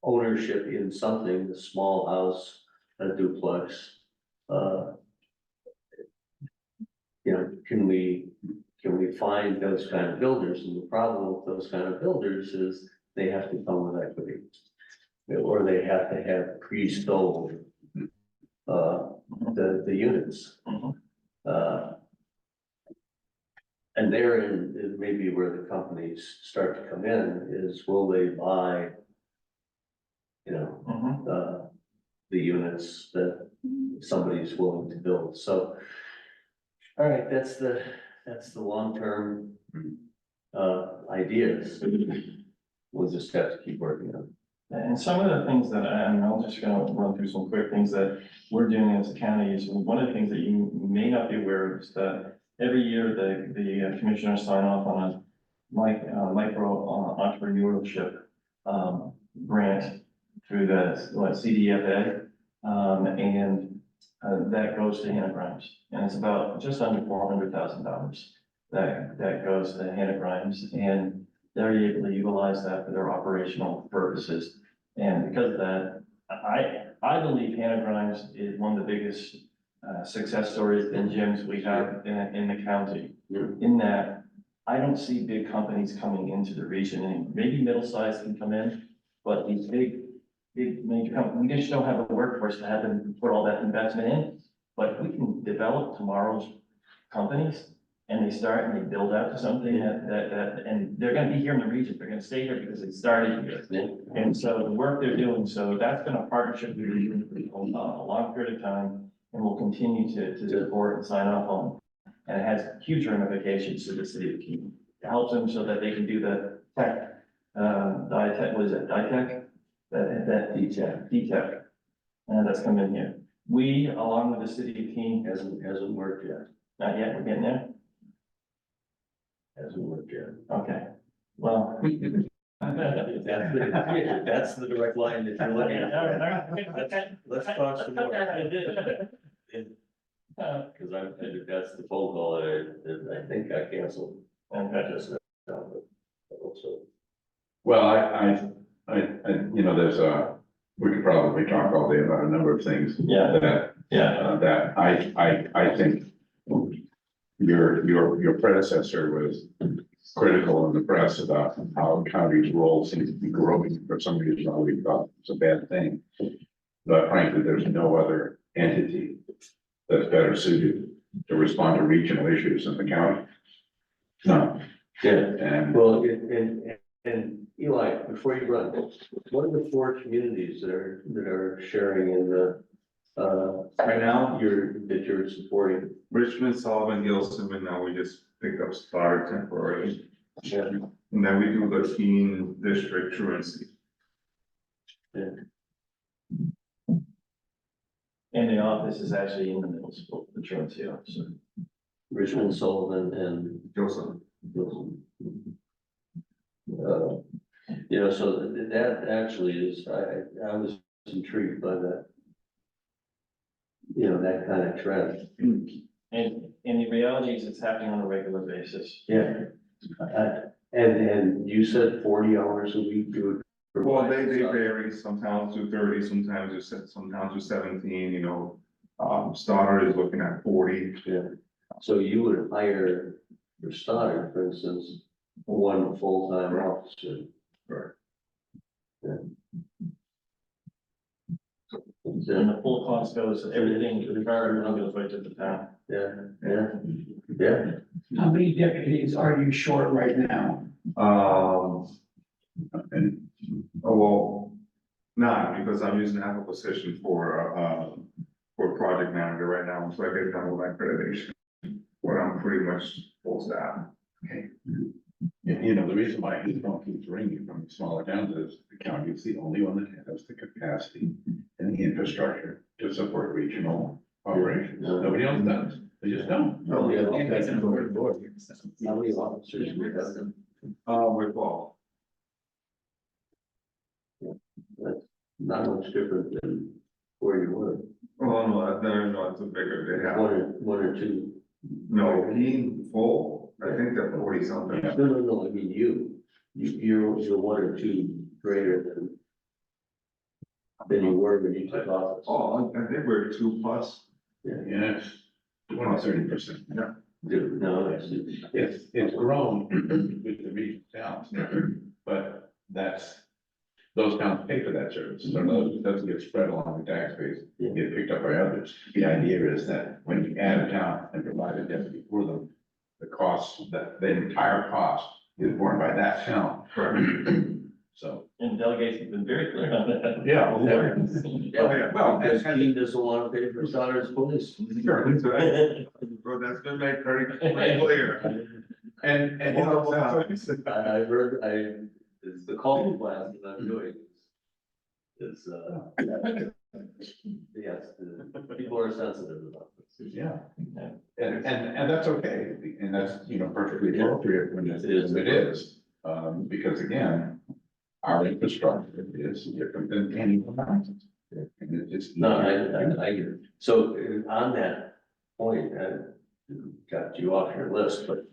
ownership in something, a small house, a duplex. Can we find those kind of builders? And the problem with those kind of builders is they have to come with equity. Or they have to have pre-sold the units. And therein maybe where the companies start to come in is, will they buy, the units that somebody's willing to build. So, all right, that's the long-term ideas. We'll just have to keep working on. And some of the things that, I'm just gonna run through some quick things that we're doing as a county is, one of the things that you may not be aware of is that every year the commissioners sign off on a micro entrepreneurship grant through the CDFA. That goes to Hannah Grimes, and it's about just under $400,000 that goes to Hannah Grimes, and they're able to utilize that for their operational purposes. And because of that, I believe Hannah Grimes is one of the biggest, success stories and gyms we have in the county. Yeah. In that, I don't see big companies coming into the region, and maybe middle-sized can come in, but these big major companies, we just don't have a workforce to have them put all that investment in. But if we can develop tomorrow's companies, and they start and they build out to something and they're gonna be here in the region, they're gonna stay here because they started here. Yeah. And so the work they're doing, so that's been a partnership we've been doing for a long period of time, and we'll continue to support and sign off on. And it has huge ramifications to the city of Keene. It helps them so that they can do the tech, DiTech, what is it, DiTech? That DTech, and that's come in here. We, along with the city of Keene, Hasn't worked yet, not yet, we're getting there, hasn't worked yet. okay, well. That's the direct line that you're looking at. Let's talk some more. Cause that's the phone call that I think I canceled. And I just, also. Well, there's we could probably talk all day about a number of things. Yeah. That I think your predecessor was critical in the press about how county's role seems to be growing for some reason. We thought it's a bad thing. But frankly, there's no other entity that's better suited to respond to regional issues in the county. No. Yeah, And well, and Eli, before you run, what are the 4 communities that are sharing in the, Right now, that you're supporting? Richmond, Sullivan, Gilson, and now we just picked up Stoddard temporarily. Yeah. And then we do the Keene district truancy. And the office is actually in the middle school, the truancy officer. Richmond, Sullivan, and Gilson. Wilson. So that actually is, I was intrigued by that. That kind of trend. And the reality is it's happening on a regular basis. Yeah. And you said 40 hours a week you would. Well, provide they stuff. vary, sometimes to 30, sometimes to 17, Stoddard is looking at 40. Yeah, so you would hire for Stoddard, for instance, one full-time officer. Right. And the full cost goes, everything, the environment goes right to the town. Yeah. How many deputies are you short right now? And, well, none, because I'm using that position for project manager right now, so I get done with my accreditation. Where I'm pretty much full staff. the reason why his phone keeps ringing from the smaller towns is the county is the only one that has the capacity and the infrastructure to support regional operations. Nobody else does. They just don't. How many officers do we have? With Paul. That's not much different than where you were. Oh, no, it's a bigger, they have, One or two. no, he full, I think they're 40 something. No, I mean, you're one or two greater than you were when you took office. Oh, I think we're 2+. Yes, 20-30%. Yeah. Dude, no, It's grown with the regional towns, but those towns pay for that service, so those doesn't get spread along the tax base, get picked up by others. The idea is that when you add a town and provide a deputy for them, the entire cost is borne by that town. So. And delegates have been very clear on that. Yeah. Well, because Keene doesn't want to pay for Stoddard's police. Sure, that's right. Bro, that's been made very clear. And That's what you said. I heard, it's the call class that I'm doing is, yes, people are sensitive about this. Yeah, and that's okay, and that's, perfectly appropriate when it is, because again, our infrastructure is different than any of ours. And it's. No, I get it. So on that point, got you off your list, but,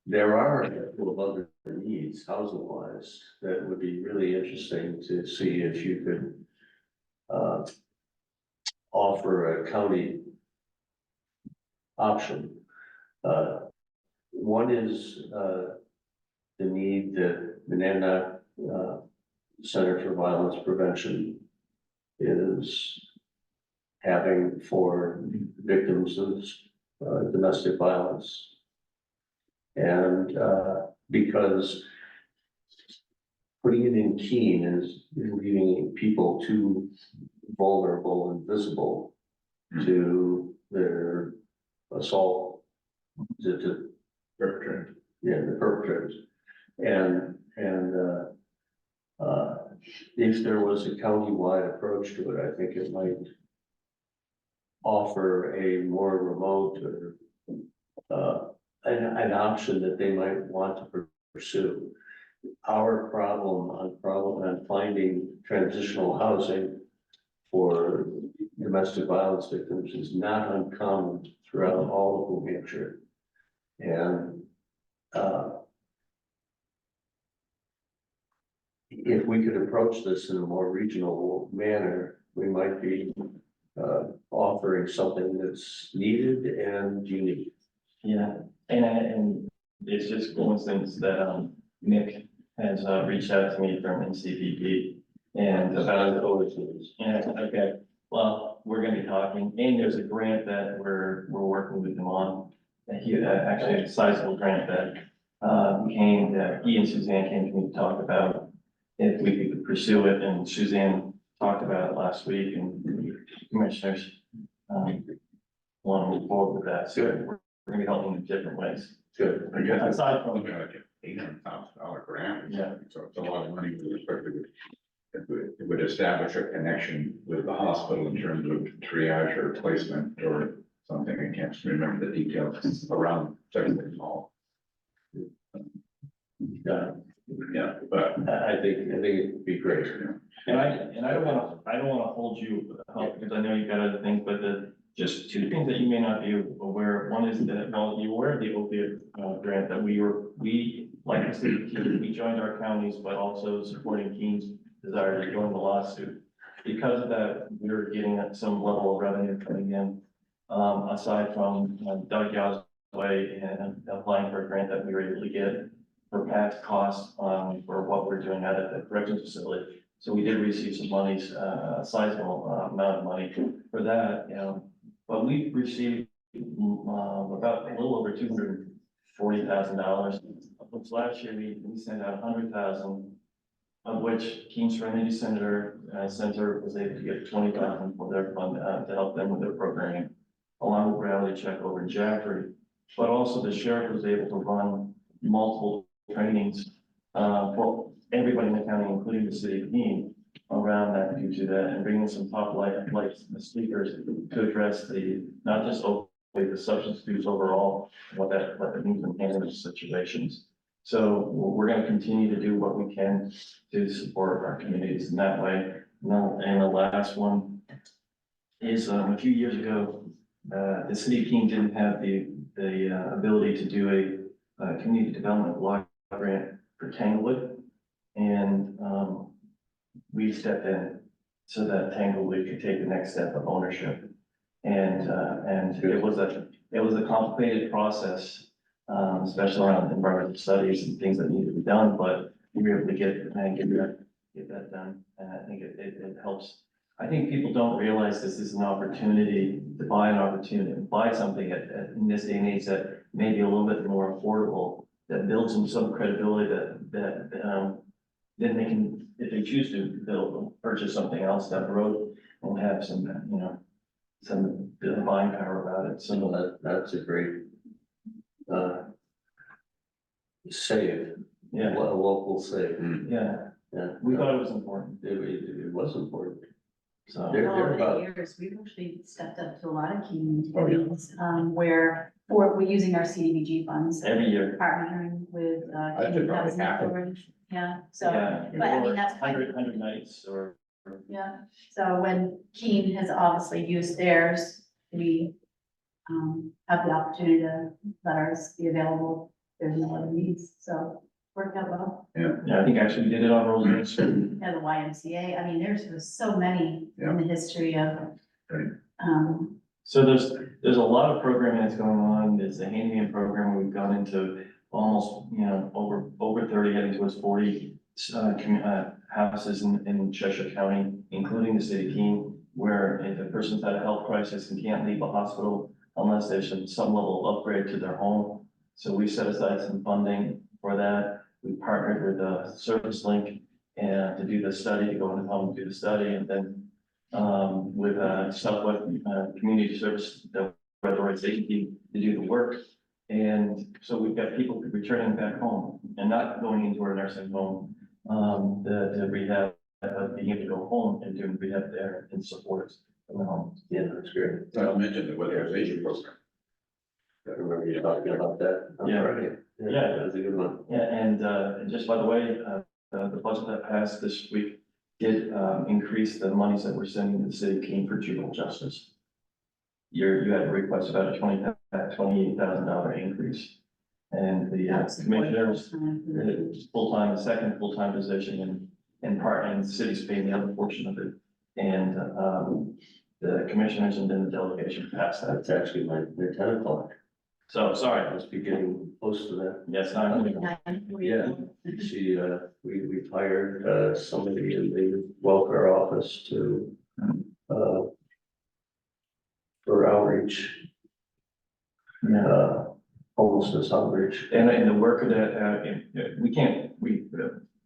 there are a couple of other needs, housing wise, that would be really interesting to see if you could uh, offer a county option. One is, the need that Monadnock, Center for Violence Prevention is having for victims of, domestic violence. And, because putting it in Keene is leaving people too vulnerable and visible to their assault, to Perpetrator. yeah, the perpetrators. And, if there was a countywide approach to it, I think it might offer a more remote or, an option that they might want to pursue. Our problem on finding transitional housing for domestic violence victims is not uncommon throughout all of New Hampshire. And, if we could approach this in a more regional manner, we might be, offering something that's needed and unique. Yeah, and it's just coincidence that, Nick has, reached out to me from NCPP and about, yeah, okay. Well, we're gonna be talking, and there's a grant that we're working with him on. And he, actually a sizable grant that, he and Suzanne came to me to talk about if we could pursue it, and Suzanne talked about it last week, and the commissioners, want to move forward with that, so we're gonna be helping in different ways. Good. I guess it's Aside from, something like an $800,000 grant. Yeah. So it's a lot of money with respect to it would establish a connection with the hospital in terms of triage or placement or something. I can't remember the details around secondary hall. Yeah, but I think it'd be great. and I don't wanna hold you up, because I know you've got other things, but just two things that you may not be aware of. One is that, well, you're aware of the opiate, grant that we, like I said, we joined our counties, but also supporting Keene's desire to join the lawsuit. Because of that, we're getting some level of revenue coming in, aside from Doug Yaw's way and applying for a grant that we were able to get for past costs, for what we're doing at the corrections facility. So we did receive some monies, sizable amount of money for that, but we received about a little over $240,000. Which last year we sent out 100,000, of which Keene Serenity Center was able to get 20,000 for their fund, to help them with their programming, along with Reality Check over in Jaffrey. But also the sheriff was able to run multiple trainings, for everybody in the county, including the city of Keene, around that, due to that, and bringing some top like speakers to address not just the substance abuse overall, what that means in handling situations. So we're gonna continue to do what we can to support our communities in that way. And the last one is, a few years ago, the city of Keene didn't have the ability to do a community development block grant for Tanglewood. And, we stepped in so that Tanglewood could take the next step of ownership. And it was a complicated process, especially around environmental studies and things that needed to be done, but we were able to get that done. And I think it helps. I think people don't realize this is an opportunity to buy something in this day and age that may be a little bit more affordable, that builds them some credibility that then they can, if they choose to, they'll purchase something else down the road and have some, some bit of buying power about it. So That's a great, save, yeah, a local save. yeah, Yeah, we thought it was important. it was important. So They're Over the about, years, we've actually stepped up to a lot of key Oh, yeah. meetings, where we're using our CDBG funds, every year. partnering with, I think Keene probably Housing half of- Authority. Yeah, so, Yeah, but I mean, that's kind of, 100 nights or. yeah, so when Keene has obviously used theirs, we have the opportunity to let ours be available. If there's no other needs, so worked out well. Yeah, I think actually we did it on Roseland Street. Yeah, the YMCA, I mean, there's so many in the history of. Right. So there's a lot of programming that's going on. There's the handyman program. We've gone into almost, over 30, heading towards 40 houses in Cheshire County, including the city of Keene, where if a person's had a health crisis and can't leave a hospital unless there's some level of upgrade to their home. So we set aside some funding for that. We partnered with Service Link and to do the study, to go in the home and do the study, and then with Southwest Community Service, the Weather Agency, to do the work. And so we've got people returning back home and not going into our nursing home, the rehab, being able to go home and doing rehab there and support from the home. Yeah, that's great. I'll mention the weatherization program. I remember you talking about that. on Yeah. Friday. Yeah. That was a good one. Yeah, and just by the way, the budget that passed this week did increase the monies that we're sending to the city of Keene for juvenile justice. You had a request about a $28,000 increase. And the commissioners, full-time, the second full-time position and the city's paying the other portion of it. And the commissioners and then the delegation passed that. That's actually my 10 o'clock. So, sorry, I must be getting close to that. yes, Yeah, she, we've hired, somebody in the welfare office to, for outreach, homelessness outreach. And the work of that,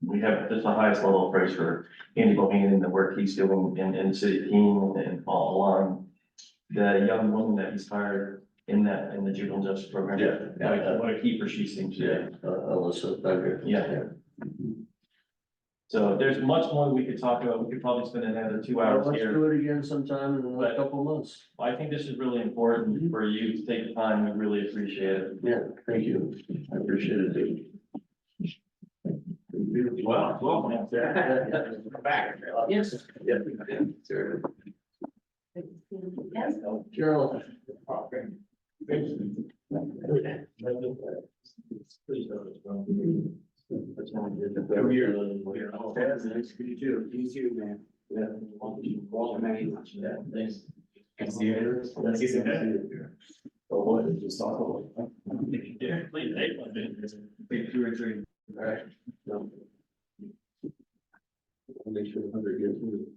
we have just the highest level of praise for Andy Bohannon and the work he's doing in the city of Keene and all along. The young woman that he's hired in the juvenile justice program. Yeah. What a keeper she seems to Yeah, Alyssa Becker. Yeah. So there's much more we could talk about. We could probably spend another 2 hours Let's here. do it again sometime in a couple months. I think this is really important for you to take the time. We really appreciate it. Yeah, thank you. I appreciate it, dude. Wow, welcome. Back. Yes. Yeah. Sure. Yes. Gerald. Nice to meet you. You too, man. Yeah. Thanks. See you. Let's get some. Oh, what is this all? Yeah, please, Wait, 2 or 3. All right. No. I'll make sure 100 gets moved.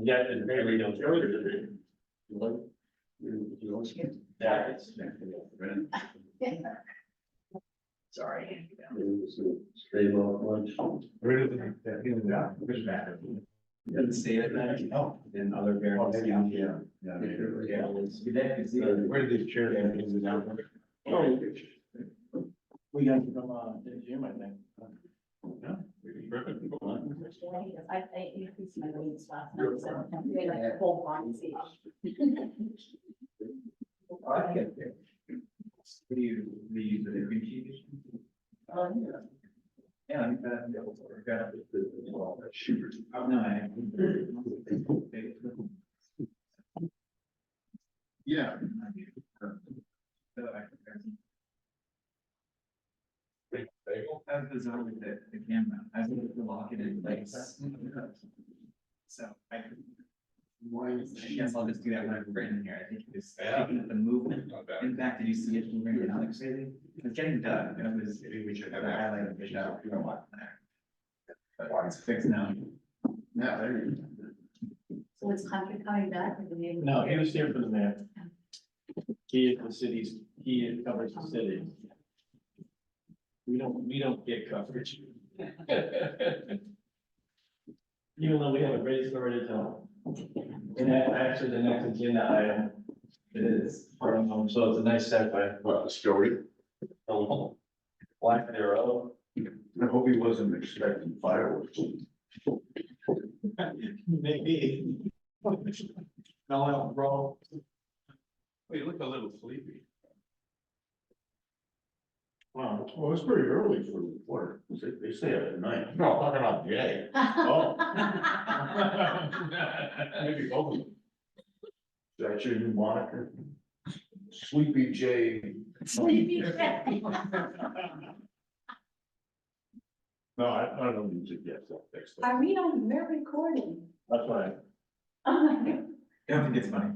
Yeah, it's very real. You like? You want to? Yeah, it's. Sorry. Stay well lunch. Doesn't stay at night. Oh. And other variants. Yeah. Good day, good to see you. Where did these chairs? Oh, we got it from, the gym, I think. I increased my weights last night, so I'm doing like a whole body seat. Do you use the green cheese? Yeah, I think that. Shoot. No, I. Yeah. As the zone with the camera, as the lock it in place. So I guess I'll just do that when I'm written here. I think it was taking up the movement. In fact, did you see it moving in Alex Bailey? It's getting done. It was, maybe we should have highlighted the show. We don't want there. But it's fixed now. Yeah, there you go. So it's Hunter coming back or the name? No, he was here for the mayor. He covers the city. We don't get coverage. Even though we have a great story to tell. And actually, the next agenda item is, so it's a nice segue. What, the story? Black Arrow. I hope he wasn't expecting fireworks. Maybe. No, bro. Well, you look a little sleepy. Wow. Well, it's pretty early for work. They stay up at night. No, talking about Jay. Oh. Maybe both of them. That's your new moniker? Sleepy Jay. Sleepy Jack. No, I don't use it yet, so fix it. Are we on, we're recording? That's right. Oh my God. I don't think it's funny.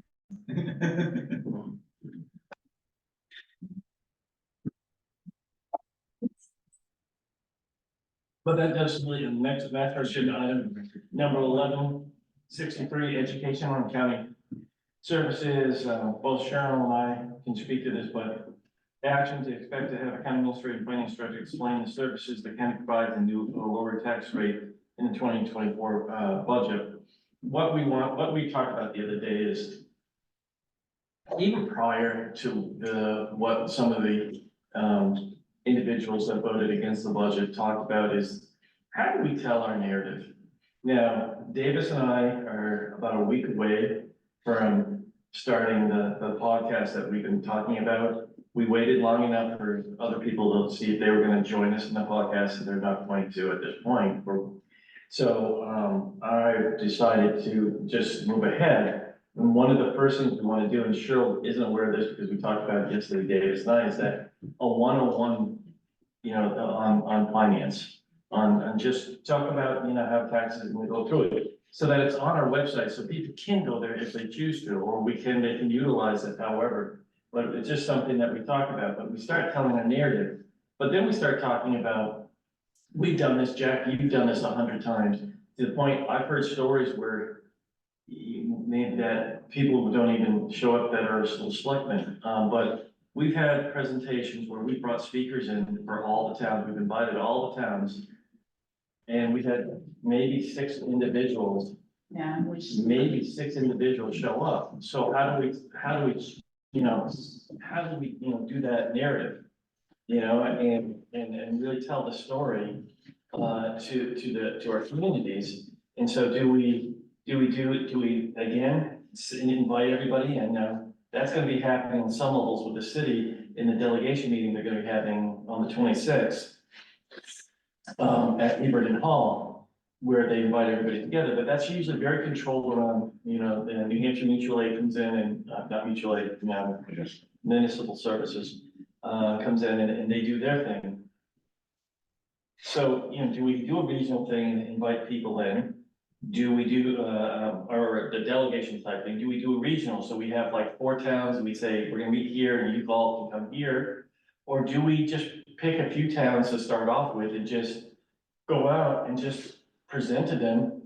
But that does lead to the next agenda item, number 1163, education on county services. Both Cheryl and I can speak to this, but actions expect to have a county administrative and finance director explain the services the county provides and do a lower tax rate in the 2024 budget. What we talked about the other day is even prior to what some of the individuals that voted against the budget talked about is, how do we tell our narrative? Now, Davis and I are about a week away from starting the podcast that we've been talking about. We waited long enough for other people to see if they were gonna join us in the podcast, and they're not going to at this point. So I decided to just move ahead. And one of the first things we want to do, and Cheryl isn't aware of this because we talked about it yesterday, Davis and I, is that a 101, on finance, on just talk about, how taxes and we go through it. So that it's on our website, so people can go there if they choose to, or they can utilize it however. But it's just something that we talk about, but we start telling a narrative. But then we start talking about, we've done this, Jack, you've done this 100 times, to the point, I've heard stories where that people don't even show up that are still selectmen, but we've had presentations where we brought speakers in for all the towns, we've invited all the towns. And we had maybe 6 individuals, Yeah, which, show up. So how do we, do that narrative? And really tell the story, to our communities. And so do we again, invite everybody, and that's gonna be happening on some levels with the city in the delegation meeting they're gonna be having on the 26th. At Heberton Hall, where they invite everybody together, but that's usually very controlled around, the New Hampshire Mutual Aid comes in and, not mutual aid, municipal services, comes in and they do their thing. So, do we do a regional thing and invite people in? Do we do, or the delegation type thing, do we do a regional? So we have like 4 towns and we say, we're gonna meet here and you all can come here. Or do we just pick a few towns to start off with and just go out and just present to them,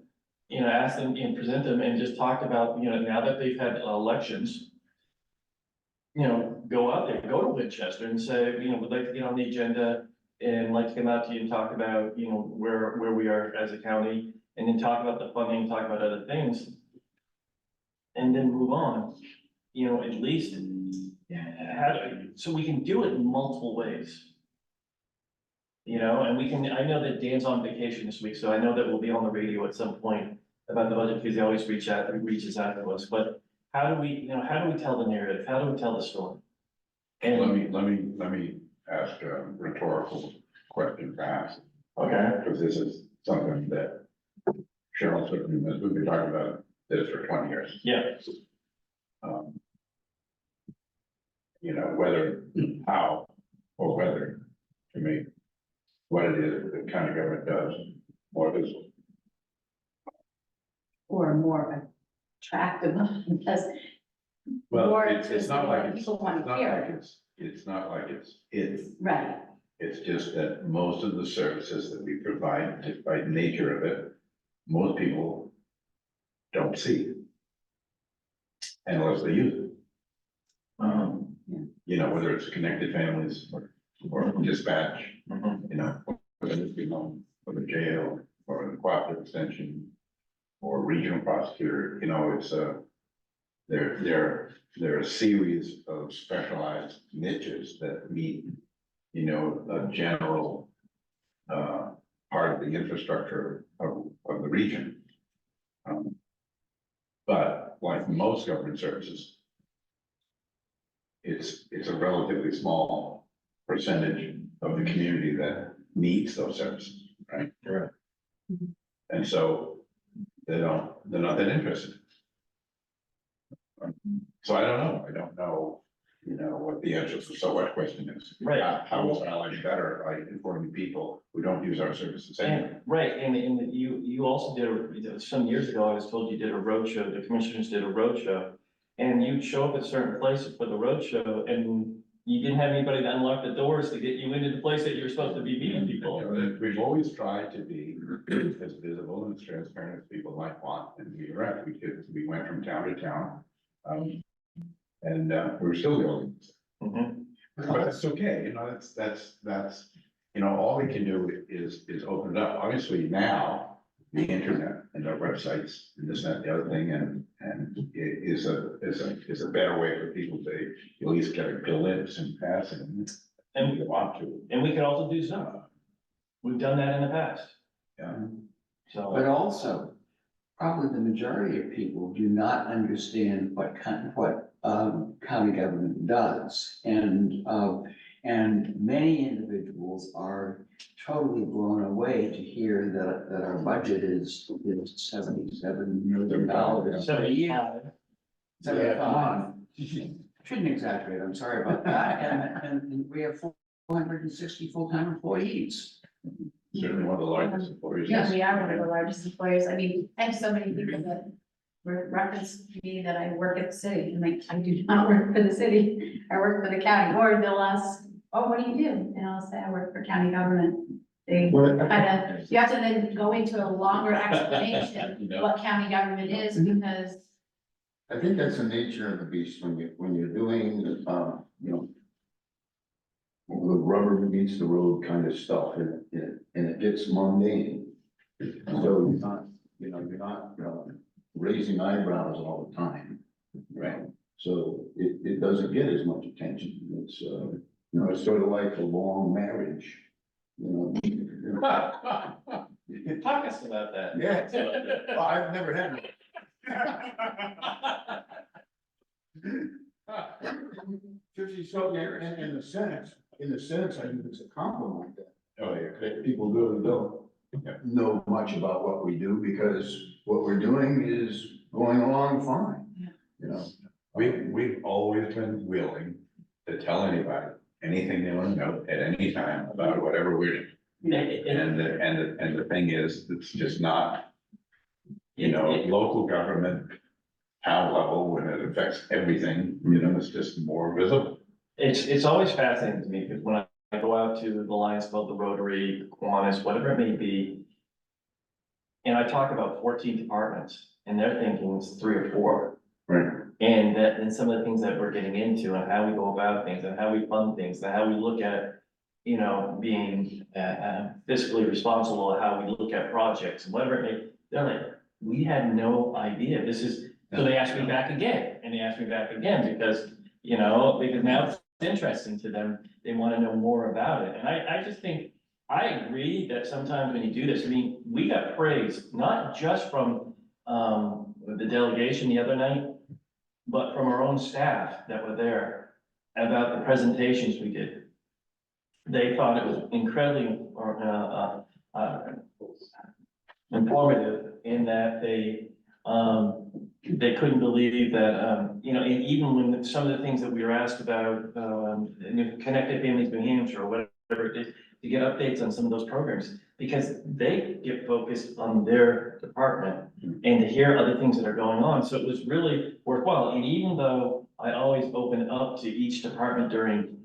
ask them and present them and just talk about, now that they've had elections, go out there, go to Winchester and say, we'd like to get on the agenda and like to come out to you and talk about, where we are as a county, and then talk about the funding, talk about other things. And then move on, at least, so we can do it in multiple ways. And I know that Dan's on vacation this week, so I know that we'll be on the radio at some point about the budget, because he always reaches out to us, but how do we tell the narrative? How do we tell the story? And Let me ask a rhetorical question perhaps, okay, because this is something that Cheryl certainly, as we've been talking about this for 20 years. yeah, Whether, how, or whether to make what it is that county government does more visible. or more attractive, because Well, more it's not like it's, people want it's to not hear. like it's not like it's. Right, It's just that most of the services that we provide, just by nature of it, most people don't see. Unless they use it. Whether it's connected families or dispatch, whether it's for the jail or the cooperative extension or regional prosecutor, it's there are a series of specialized niches that meet, a general part of the infrastructure of the region. But like most government services, it's a relatively small percentage of the community that needs those services, right? Correct. And so they're not that interested. So I don't know you know, what the answer to the so what question is. Right. How is our life better by informing people who don't use our services anyway? And, right, and you also did, some years ago, I was told you did a roadshow, the commissioners did a roadshow. And you'd show up at certain places for the roadshow and you didn't have anybody to unlock the doors to get you into the place that you were supposed to be meeting You people. know, we've always tried to be as visible and as transparent as people might want, and we were right, we went from town to town. And we're still the only ones. Mhm. But that's okay, you know, that's, you know, all we can do is open it up. Obviously now, the internet and our websites and this, that, and the other thing, and it is a better way for people to at least get a glimpse and pass it. And we want to. And we could also do Zoom. We've done that in the past, Yeah. But so. also, probably the majority of people do not understand what county government does. And many individuals are totally blown away to hear that our budget is $77 million a year. 75. Shouldn't exaggerate, I'm sorry about that. And we have 460 full-time employees. Certainly one of the largest employers. Yeah, we are one of the largest employers. I mean, I have so many people that reference me that I work at the city. I'm like, I do not work for the city. I work for the county. Or they'll ask, oh, what do you do? And I'll say, I work for county government. They kind of, you have to then go into a longer explanation what county government is because. I think that's the nature of the beast when you're doing, you know, the rubber meets the road kind of stuff and it gets mundane. So you're not raising eyebrows all the time. Right. So it doesn't get as much attention. It's, you know, it's sort of like a long marriage, you know. Talk us about that. Yeah, well, I've never had one. So, in a sense, I think it's a compliment Oh, yeah. that people really don't know much about what we do because what we're doing is going along fine, you know. We've always been willing to tell anybody anything they want to know at any time about whatever we're doing. And the thing is, it's just not, you know, local government, town level, when it affects everything, you know, it's just more visible. It's always fascinating to me because when I go out to the Lions Club, the Rotary, the Kiwanis, whatever it may be. And I talk about 14 departments and they're thinking it's 3 or 4. Right. And some of the things that we're getting into and how we go about things and how we fund things and how we look at, you know, being fiscally responsible, how we look at projects, whatever it may, they're like, we had no idea. This is, so they asked me back again and they asked me back again because, you know, because now it's interesting to them. They want to know more about it. And I just think, I agree that sometimes when you do this, I mean, we got praise, not just from the delegation the other night, but from our own staff that were there about the presentations we did. They thought it was incredibly informative in that they couldn't believe that, you know, and even when some of the things that we were asked about, Connected Families New Hampshire or whatever it is, to get updates on some of those programs, because they get focused on their department and to hear other things that are going on. So it was really worthwhile. And even though I always open up to each department during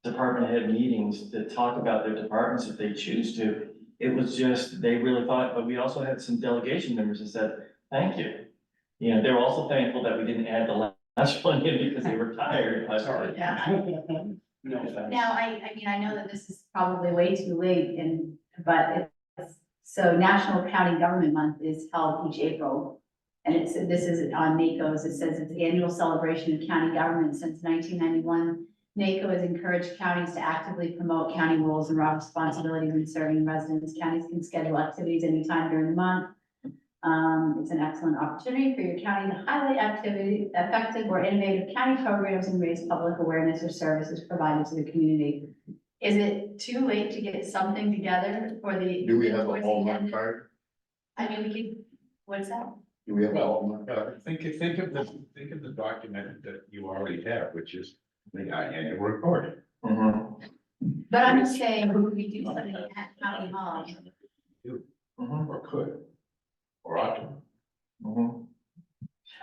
department head meetings to talk about their departments if they choose to, it was just, they really thought, but we also had some delegation members that said, thank you. You know, they were also thankful that we didn't add the last one in because they were tired. Sorry. Yeah. Now, I mean, I know that this is probably way too late but so National County Government Month is held each April. And this is on NACO's, it says it's the annual celebration of county government since 1991. NACO has encouraged counties to actively promote county roles and responsibilities in serving residents. Counties can schedule activities anytime during the month. It's an excellent opportunity for your county to highlight effective or innovative county programs and raise public awareness or services provided to the community. Is it too late to get something together for the? Do we have a towards the Hallmark end? card? I mean, we could, what's that? Do we have a Well, Hallmark card? think of the document that you already have, which is the annual report. But I'm just saying, would we do something at County Hall? Or could, or ought to.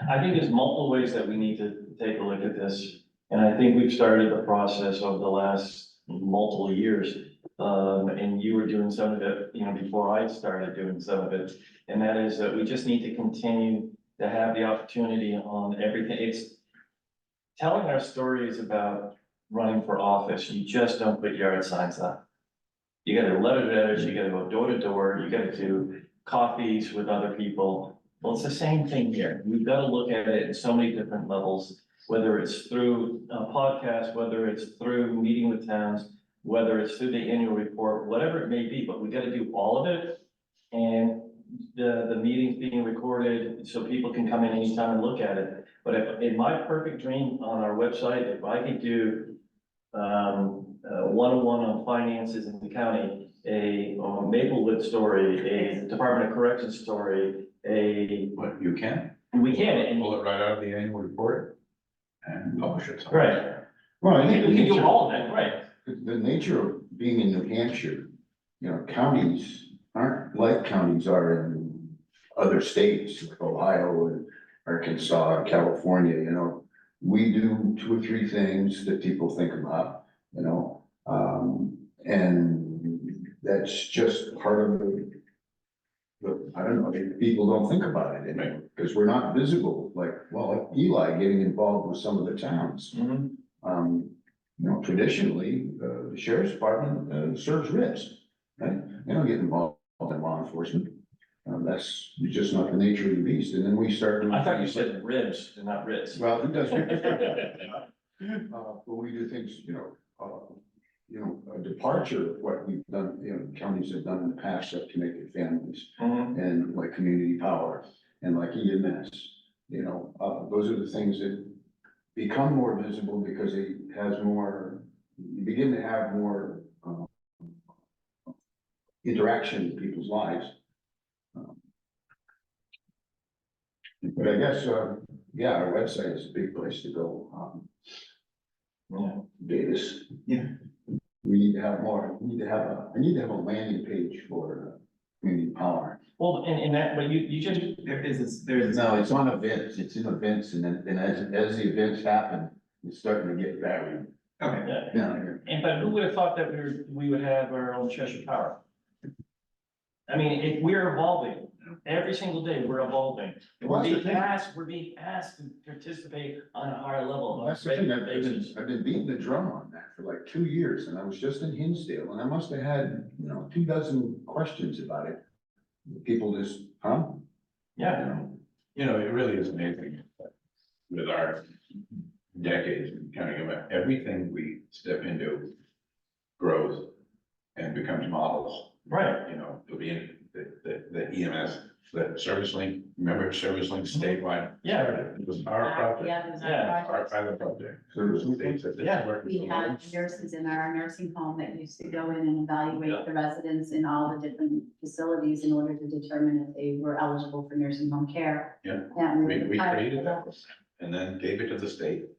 I think there's multiple ways that we need to take a look at this. And I think we've started the process over the last multiple years. And you were doing some of it, you know, before I started doing some of it. And that is that we just need to continue to have the opportunity on everything. It's telling our stories about running for office. You just don't put yard signs up. You gotta letter to editors, you gotta go door to door, you gotta do coffees with other people. Well, it's the same thing here. We've got to look at it in so many different levels, whether it's through a podcast, whether it's through meeting with towns, whether it's through the annual report, whatever it may be, but we got to do all of it. And the meetings being recorded so people can come in anytime and look at it. But if, in my perfect dream on our website, if I could do one-on-one on finances in the county, a Maplewood story, a Department of Corrections story, But you can. we can, and Pull it right out of the annual report and publish it. right, Well, I think we can do nature- all of that, right? the nature of being in New Hampshire, you know, counties aren't like counties are in other states, like Ohio and Arkansas, and California, you know. We do 2 or 3 things that people think about, you know, and that's just part of I don't know, people don't think about it anymore, because we're not visible, like, well, like Eli getting involved with some of the towns. You know, traditionally, the sheriff's department serves writs, right? They don't get involved in law enforcement. That's just not the nature of the beast, and then we start. doing I thought you things like- said ribs and not Ritz. Well, who does? But we do things, you know, a departure of what we've done, you know, counties have done in the past, like connected families and like community power and like EMS. You know, those are the things that become more visible because it has more, you begin to have more interaction in people's lives. But I guess, yeah, our website is a big place to go. Davis. Yeah. We need to have more, I need to have a landing page for community power. Well, and that, but you just, There's. No, it's on events, it's in events, and then as the events happen, it's starting to get buried. Okay, yeah, down here. and but who would have thought that we would have our own Cheshire Power? I mean, if we're evolving, every single day, we're evolving. And Well, that's the thing. we're being asked to participate on a higher level. Well, that's the thing, I've been beating the drum on that for like 2 years, and I was just in Hinsdale, and I must have had, 24 questions about it. People just, huh? Yeah, You know, it really is amazing with our decades in county government, everything we step into grows and becomes models. right. You know, it'll be in the EMS, the service link, remember service link statewide? Yeah. It was our project, Yeah, there's Yeah, our our project. pilot project. So the state said this Yeah. worked. We had nurses in our nursing home that used to go in and evaluate the residents in all the different facilities in order to determine if they were eligible for nursing home care. Yeah. And We created that and then gave it to the state.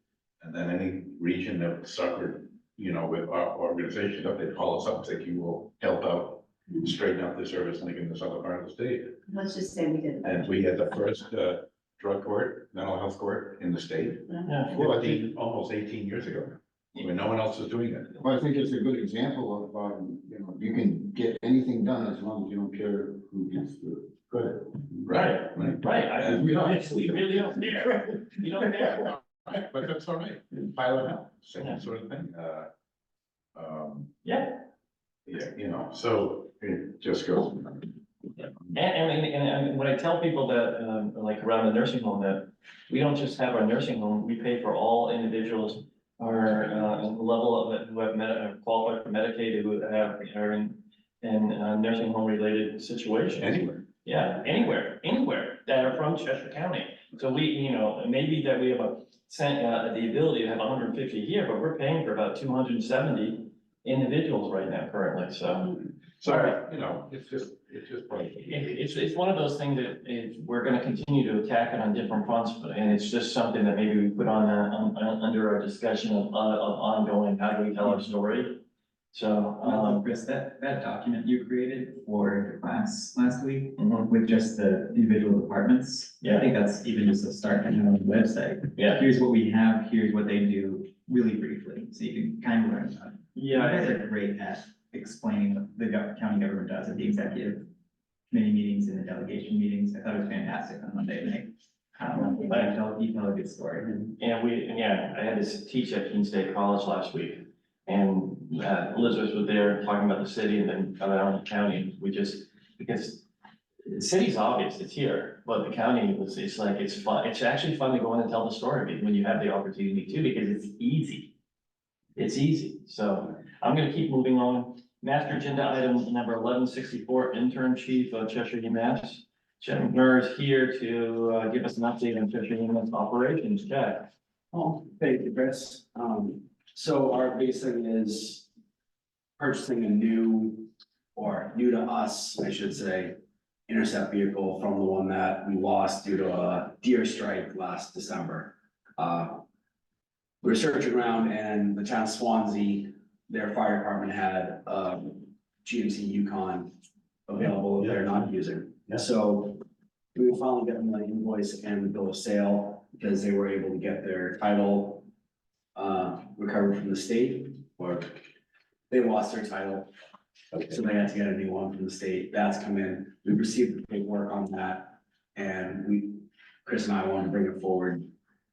And then any region that suffered, with our organization, they'd call us up and say, you will help out, straighten out the service link in this other part of the state. Let's just say we did. And we had the first drug court, mental health court in the state, Yeah. Well, I think, almost 18 years ago, when no one else was doing it. well, I think it's a good example of, you can get anything done as long as you don't care who gets the credit. Right, right. We really don't care. You don't care. But that's all right, pilot out, same sort of thing. Yeah. Yeah, so it just goes. And when I tell people that, like around the nursing home, that we don't just have our nursing home, we pay for all individuals are level of, who have qualified for Medicaid, who are in nursing home related situations. Anywhere. Yeah, anywhere that are from Cheshire County. So we, maybe that we have the ability to have 150 a year, but we're paying for about 270 individuals right now currently, so. So, it's just It's one of those things that we're gonna continue to attack it on different fronts, and it's just something that maybe we put under our discussion of ongoing, how do we tell our story? So, Chris, that document you created for the class last week mhm, with just the individual departments. Yeah. I think that's even just a start on the website. yeah, Here's what we have, here's what they do, really briefly, so you can kind of learn about it. You guys are great at explaining what the county government does at the executive committee meetings and the delegation meetings. I thought it was fantastic on Monday night. You tell a good story. I had to teach at Keene State College last week. And Elizabeth was there talking about the city and then around the county, because the city's obvious, it's here, but the county it's fun, it's actually fun to go in and tell the story when you have the opportunity to, because it's easy. It's easy, so I'm gonna keep moving on. Master agenda item number 1164, intern chief of Cheshire EMS. Jeff Murr is here to give us an update on Cheshire EMS operations. Jack. Oh, thank you, Chris. So our base thing is purchasing a new to us, I should say, intercept vehicle from the one that we lost due to a deer strike last December. We were searching around and the town of Swansea, their fire department had, GMC Yukon available that they're not using. So we finally got them the invoice and the bill of sale because they were able to get their title recovered from the state, or they lost their title. So they had to get a new one from the state. That's come in. We received the paperwork on that. And Chris and I want to bring it forward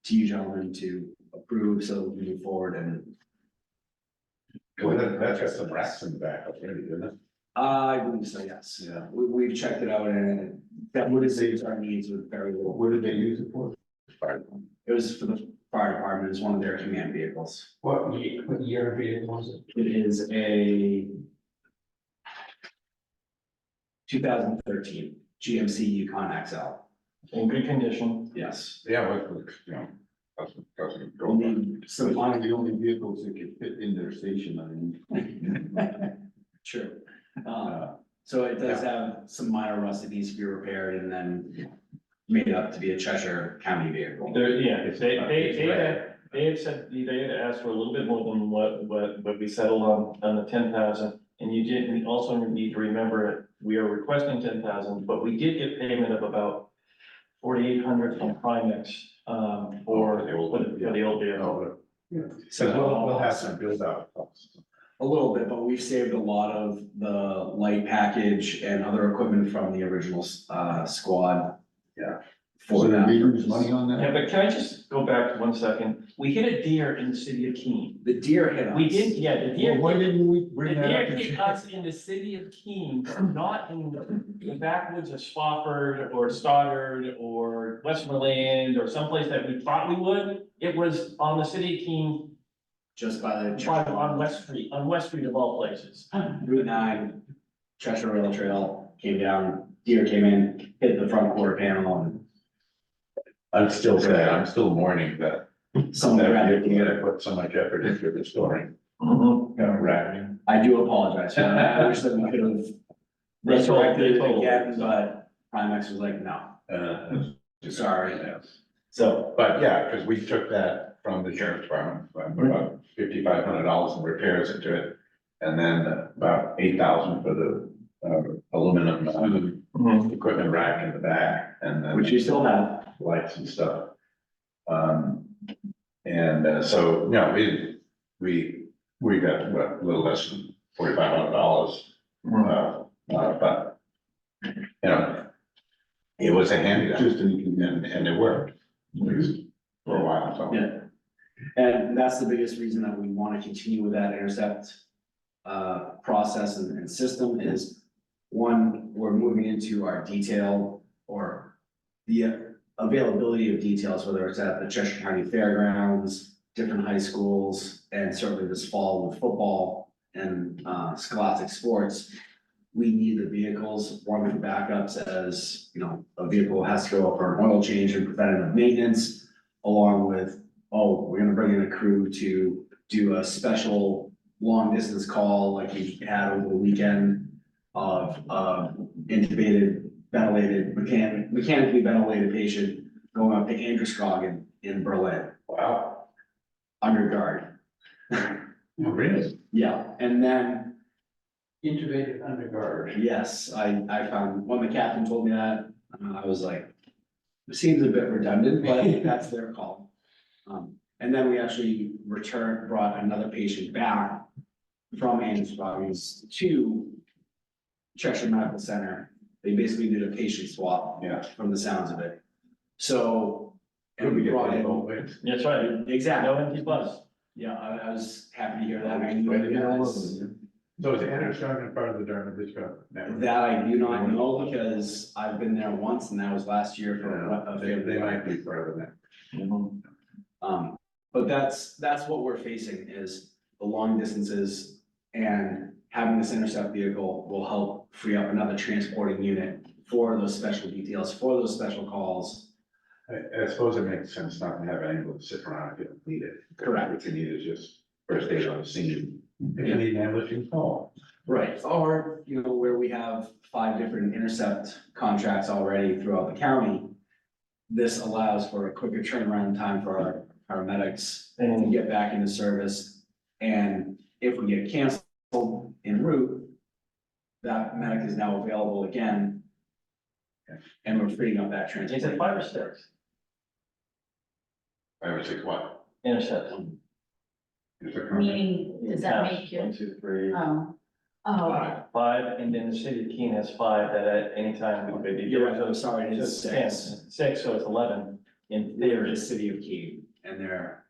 to you gentlemen to approve so we move forward and. that's got some racks in the back already, doesn't it? I believe so, yes. Yeah. We've checked it out and that would have our needs with very little. What did they use it for? It was for the fire department, it's one of their command vehicles. What year vehicle was it? It is a 2013 GMC Yukon XL. In good condition. Yes. Yeah, doesn't go. So One of the only vehicles that could fit in their station, I mean. True. So it does have some minor rust that needs to be repaired and then made up to be a Cheshire County vehicle. They had said, they had asked for a little bit more than what we settled on the 10,000. And you did also need to remember, we are requesting 10,000, but we did get payment of about 4,800 from Primex, for the old vehicle. So we'll have some build out costs. A little bit, but we've saved a lot of the light package and other equipment from the original squad. Yeah. So For did we that. lose money on Yeah, that? but can I just go back 1 second? We hit a deer in the city of Keene. The deer hit us. We did, yeah, the deer. Well, why didn't we The bring that deer up? hit us in the city of Keene, not in the backwoods of Spofford or Stoddard or Westmoreland or someplace that we thought we would. It was on the city of Keene, Just by the. on West Street of all places. Route 9, Cheshire Rail Trail came down, deer came in, hit the front quarter panel and I'm still sad, I'm still mourning that. someone grabbed it. You gotta put so much effort into restoring. Right. I do apologize for that. I wish that we could have They told- resurrected they it told- again, but Primex was like, no. Sorry. So, but yeah, because we took that from the sheriff's department, about $5,500 in repairs into it. And then about 8,000 for the aluminum equipment rack in the back and then. Which you still have. Lights and stuff. So, no, we got what, a little less than $4,500. But, it was a handy, Just an and it worked, at least for a while, so. Yeah. And that's the biggest reason that we want to continue with that intercept process and system is, one, we're moving into our detail or the availability of details, whether it's at the Cheshire County Fairgrounds, different high schools, and certainly this fall with football and scholastic sports. We need the vehicles, one for backups as, a vehicle has to go for an oil change and preventative maintenance, along with, we're gonna bring in a crew to do a special long distance call like we had over the weekend. of, intubated, ventilated, mechanically ventilated patient going up to Androscoggin in Berlin, Wow, under guard. really? Yeah, and then, Intubated under guard. yes, I found, when the captain told me that, I was like, it seems a bit redundant, but that's their call. And then we actually brought another patient back from Androscoggin to Cheshire Medical Center. They basically did a patient swap. Yeah. From the sounds of it. So, and Could we we get brought paid in, both ways? That's right. exactly, No empty bus. yeah, I was happy to hear that. I Way knew to get a that little- So is Androscoggin part of the Dermatology network? that I do not know because I've been there once and that was last year for Yeah, a They family. might be part of that. But that's what we're facing is the long distances and having this intercept vehicle will help free up another transporting unit for those special details, for those special calls. I suppose it makes sense not to have anyone sit around if you don't need it. Correct. What you need is just first aid on the scene. If you need an ambulance, you can call. Right, or, you know, where we have 5 different intercept contracts already throughout the county. This allows for a quicker turnaround time for our paramedics to get back into service. And if we get canceled en route, that medic is now available again. And we're freeing up that Is transport. it 5 or 6? 5 or 6 what? Intercept. Is it coming? Meaning, does that Counts. make you, 1, 2, 3, oh, oh, 5, and then the city of Keene has 5 that at any time we could be. You're right, I'm sorry, it So is it's 6. 6, so it's 11 in They're theory. the city of Keene and their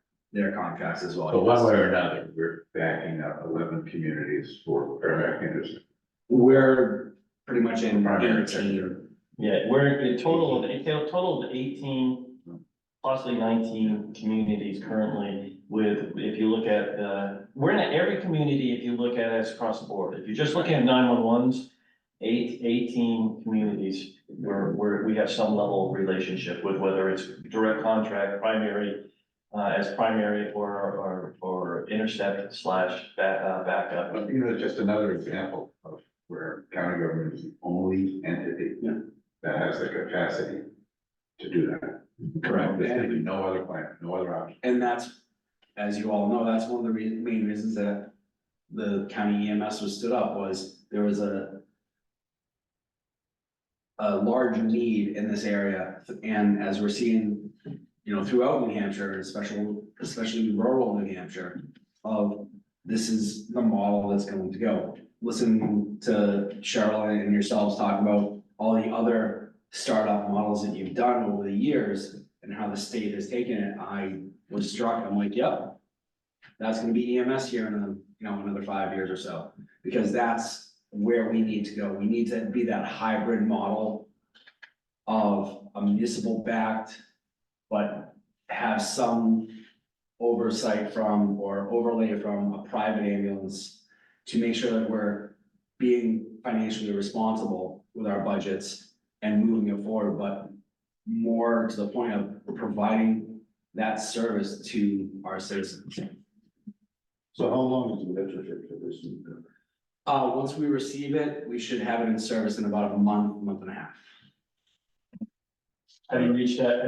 contracts as well. So one way or another, we're backing up 11 communities for paramedic industry. We're pretty much in Primary 18. Yeah, we're a total of 18, possibly 19 communities currently with, if you look at, we're in every community, if you look at it across the board. If you're just looking at 911s, 18 communities where we have some level of relationship with, whether it's direct contract, primary, as primary or intercept slash backup. You know, it's just another example of where county government is the only entity that has the capacity to do that. Correct. There's gonna be no other plan, no other option. And that's, as you all know, that's one of the main reasons that the county EMS was stood up was there was a large need in this area. And as we're seeing, you know, throughout New Hampshire, especially rural New Hampshire, of this is the model that's going to go. Listen to Cheryl and yourselves talk about all the other startup models that you've done over the years and how the state has taken it. I was struck, I'm like, yep, that's gonna be EMS here in another 5 years or so, because that's where we need to go. We need to be that hybrid model of a municipal backed, but have some oversight from or overlay from a private ambulance to make sure that we're being financially responsible with our budgets and moving it forward, but more to the point of providing that service to our citizens. So how long is the retrofit for this? Once we receive it, we should have it in service in about a month and a half. Have you reached out?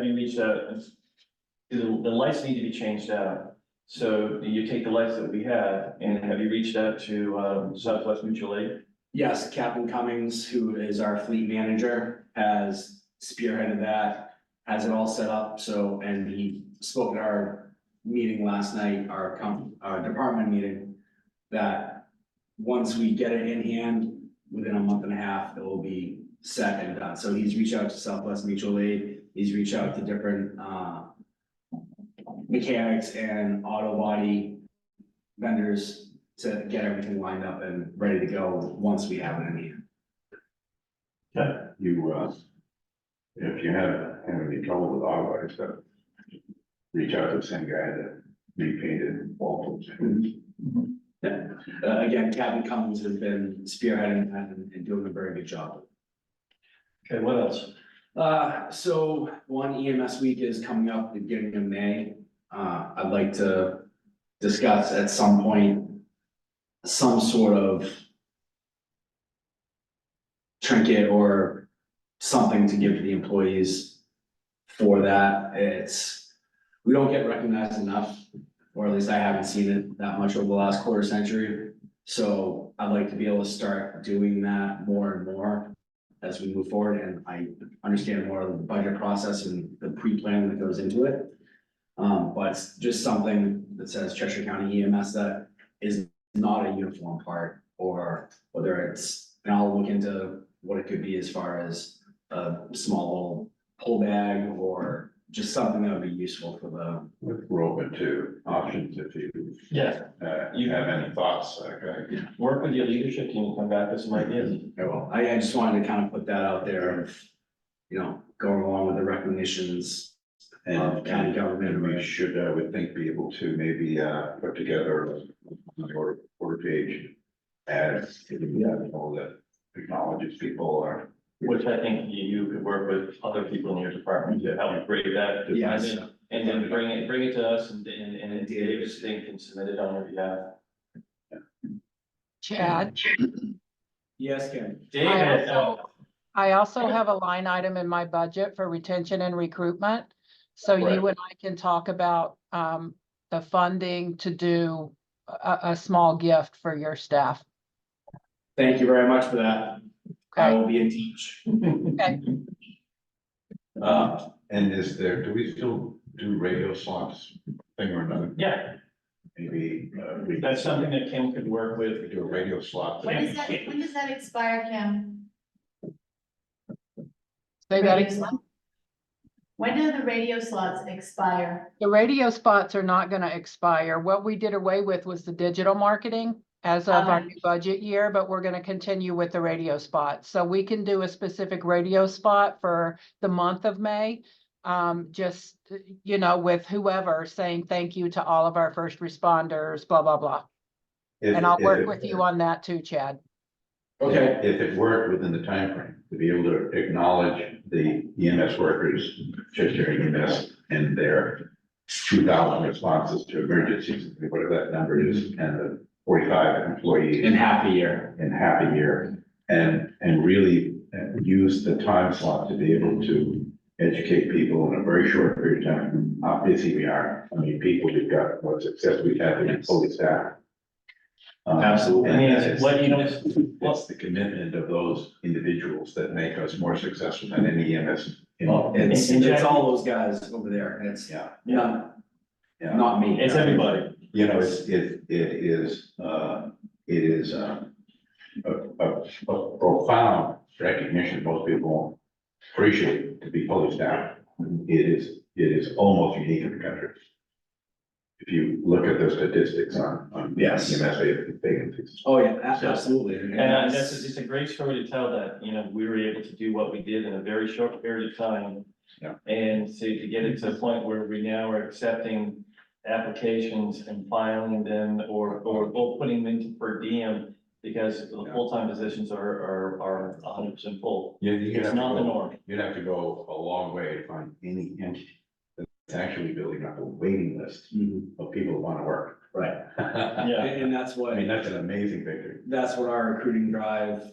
The lights need to be changed out. So you take the lights that we have and have you reached out to Southwest Mutual Aid? Yes, Captain Cummings, who is our fleet manager, has spearheaded that, has it all set up, so, and he spoke at our meeting last night, our department meeting, that once we get it in hand, within a month and a half, it will be set and done. So he's reached out to Southwest Mutual Aid, he's reached out to different, mechanics and auto body vendors to get everything lined up and ready to go once we have it in hand. You, if you have any trouble with auto body stuff, reach out to the same guy that repainted Walton's. Again, Captain Cummings has been spearheading that and doing a very good job. Okay, what else? So one EMS week is coming up at the beginning of May. I'd like to discuss at some point some sort of trinket or something to give to the employees for that. We don't get recognized enough, or at least I haven't seen it that much over the last quarter century. So I'd like to be able to start doing that more and more as we move forward, and I understand more of the budget process and the pre-planning that goes into it. But it's just something that says Cheshire County EMS that is not a uniform part, or whether it's, and I'll look into what it could be as far as a small pull bag or just something that would be useful for the. We're open to options if you, Yeah, you have any thoughts, okay? work with your leadership team and come back with some ideas. I just wanted to kind of put that out there of, going along with the recognitions of county And government. we should, I would think, be able to maybe, put together an order page as, all that acknowledges people or. Which I think you could work with other people in your department to help create that. Yes. And then bring it to us and Davis thing can submit it on your behalf. Chad, Yes, Ken. David, I also have a line item in my budget for retention and recruitment. So Right. you and I can talk about the funding to do a small gift for your staff. Thank you very much for that. I Okay, will be in touch. okay. And do we still do radio slots thing or another? yeah, Maybe, that's something that Kim could work we with. do a radio slot. When does that expire, Kim? Say that Radio again. slot? When do the radio slots expire? The radio spots are not gonna expire. What we did away with was the digital marketing as of our Okay. new budget year, but we're gonna continue with the radio spots. So we can do a specific radio spot for the month of May. Just, with whoever saying thank you to all of our first responders, blah, blah, blah. And I'll work with you on that too, Chad. Okay. If it worked within the time frame to be able to acknowledge the EMS workers, Cheshire EMS, and their 2,000 responses to emergencies, whatever that number is, and the 45 employees. In half a year. In half a year, and really use the time slot to be able to educate people in a very short period of time, how busy we are, how many people we've got, what success we've had in fully staffed. Absolutely. And I mean, that is- what, it's the commitment of those individuals that make us more successful than any EMS. It's all those guys over there, and it's Yeah, not, yeah. not me. It's everybody. You know, it is a profound recognition most people won't appreciate to be fully staffed. It is almost unique in the country. If you look at the statistics on Yes. EMS vacancies. Oh, yeah, absolutely. And it's a great story to tell that, we were able to do what we did in a very short period of time. Yeah. And to get it to a point where we now are accepting applications and filing them or putting them into per diem because the full-time positions are 100% full. It's not the norm. You'd have to go a long way to find any entity that's actually building up a waiting list of people who want to work. Right. Yeah. And that's what. I mean, that's an amazing victory. That's what our recruiting drive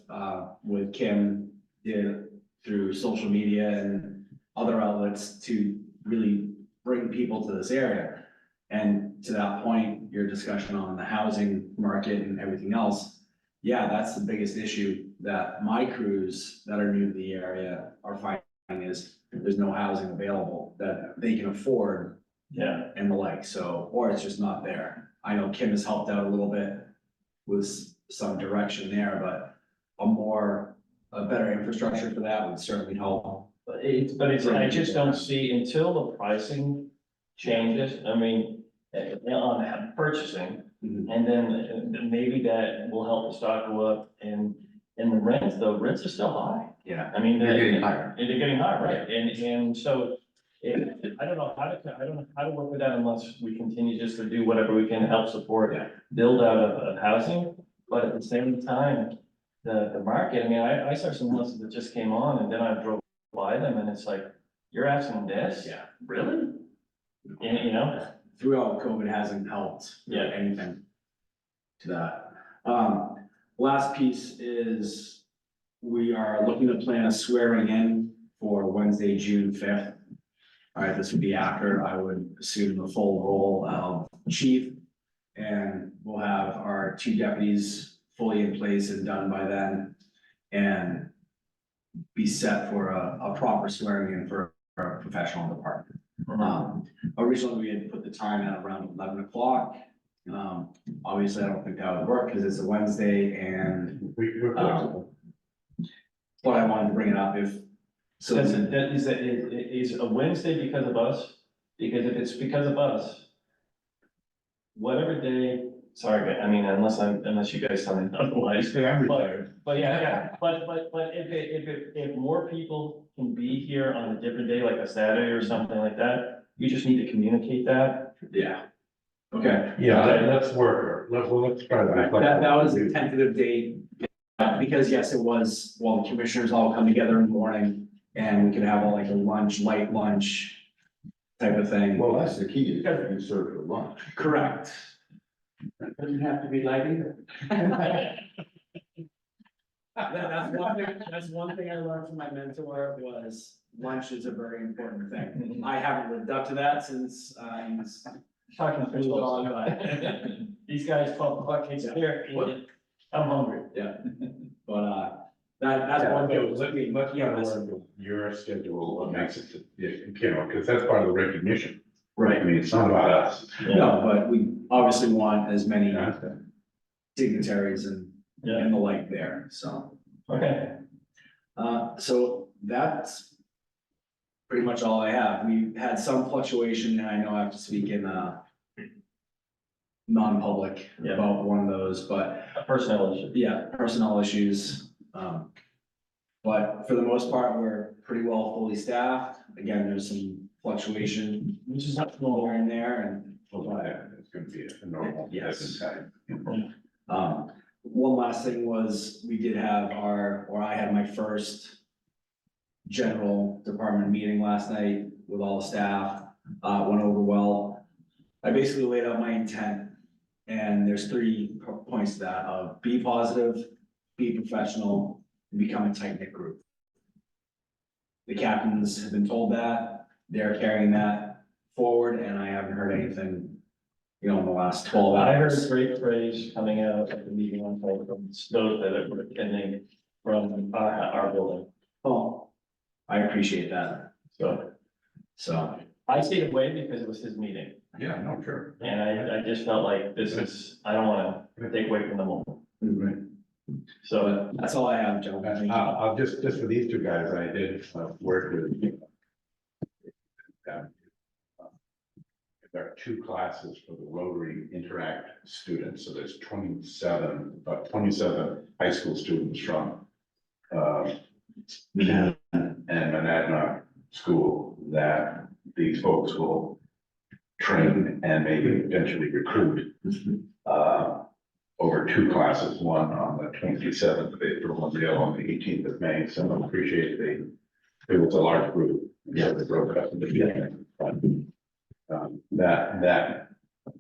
with Kim did through social media and other outlets to really bring people to this area. And to that point, your discussion on the housing market and everything else, yeah, that's the biggest issue that my crews that are new to the area are finding is there's no housing available that they can afford Yeah. and the like, so, or it's just not there. I know Kim has helped out a little bit with some direction there, but a better infrastructure for that would certainly help. I just don't see until the pricing changes, on purchasing. And then maybe that will help the stock go up and the rents are still high. Yeah. I mean, They're getting higher. They're getting higher, right? And so I don't know how to work with that unless we continue just to do whatever we can to help support build out of housing. But at the same time, the market, I saw some houses that just came on and then I drove by them and it's like, you're asking this? Yeah. Really? And, Throughout COVID hasn't helped Yeah. anything to that. Last piece is we are looking to plan a swearing in for Wednesday, June 5th. All right, this would be after I would assume the full role of chief. And we'll have our 2 deputies fully in place and done by then. And be set for a proper swearing in for our professional department. Originally, we had put the time at around 11 o'clock. Obviously, I don't think that would work because it's a Wednesday and, We're flexible. but I wanted to bring it up if. So Is a Wednesday because of us? Because if it's because of us, whatever day, sorry, I mean, unless you guys tell me otherwise. I'm But, retired. but if more people can be here on a different day, like a Saturday or something like that, you just need to communicate that. Yeah. Okay. Yeah, let's work, let's try that. That was a tentative date, because yes, it was, well, the commissioners all come together in the morning and we could have like a lunch, light lunch type of thing. Well, that's the key, is you serve for lunch. Correct. Doesn't have to be light either. That's one thing I learned from my mentor was lunch is a very important thing. I haven't lived up to that since, he's Talking to moved on, Chris, these guys 12 o'clock, kids here, I'm hungry. yeah. But, that's one thing. Let's Yeah, try to work with your schedule, what makes it, you know, because that's part of the recognition. I Right. mean, it's not about us. No, but we obviously want as many Yeah. dignitaries and the like there, so. Okay. So that's pretty much all I have. We had some fluctuation, and I know I have to speak in, non-public Yeah. about one of those, but A personnel issue. yeah, personnel issues. But for the most part, we're pretty well fully staffed. Again, there's some fluctuation Which is not here normal. and there, and It's gonna be a normal. Yes. business time. one last thing was, we did have I had my first general department meeting last night with all the staff, went over well. I basically laid out my intent, and there's 3 points to that, of be positive, be professional, and become a tight-knit group. The captains have been told that, they're carrying that forward, and I haven't heard anything, in the last 12 I heard hours. great praise coming out at the meeting on site from those that were attending from our building. Oh, I appreciate that, so. I stayed away because it was his meeting, Yeah, no, sure. and I just felt like this is, I don't wanna take away from the moment. So, That's all I have, Joe. Thank you. I'll just for these 2 guys, I did work with. There are 2 classes for the Rotary Interact students, so there's 27 high school students from Manhattan and Monadnock School that these folks will train and maybe eventually recruit over 2 classes, one on the 27th of April and the other on the 18th of May. So I appreciate it was a large group. So they broke up in the beginning. But,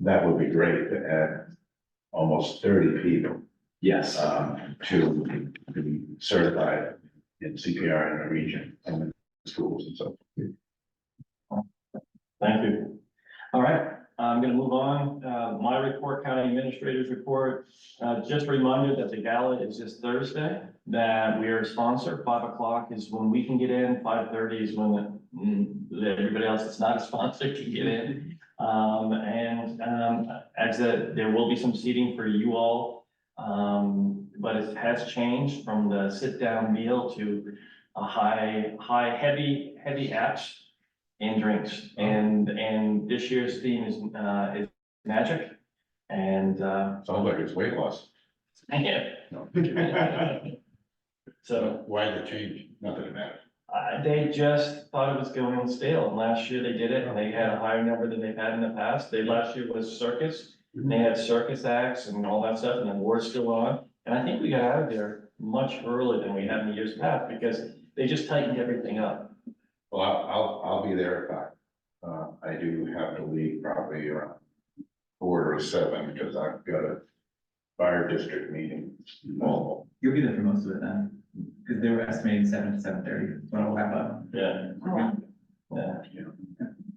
that would be great to add almost 30 people Yes, to be certified in CPR in the region and in schools and so. thank you. All right, I'm gonna move on. My report, county administrator's report. Just a reminder that the gala is this Thursday, that we are a sponsor. 5 o'clock is when we can get in, 5:30 is when everybody else that's not a sponsor can get in. There will be some seating for you all. But it has changed from the sit-down meal to a heavy apps and drinks. And this year's theme is magic. And, Sounds like it's weight loss. yeah. No. So, Why the change? Not that it matters. they just thought it was going stale. And last year they did it and they had a higher number than they've had in the past. Last year was circus. And they had circus acts and all that stuff, and the war's still on. And I think we got out of there much earlier than we had in the years past, because they just tightened everything up. Well, I'll be there at 5. I do have to leave probably around 6:45 because I've got a fire district meeting. You'll be there for most of it then. Because they were estimating 7 to 7:30, when I'll wrap up. Yeah, Oh, yeah.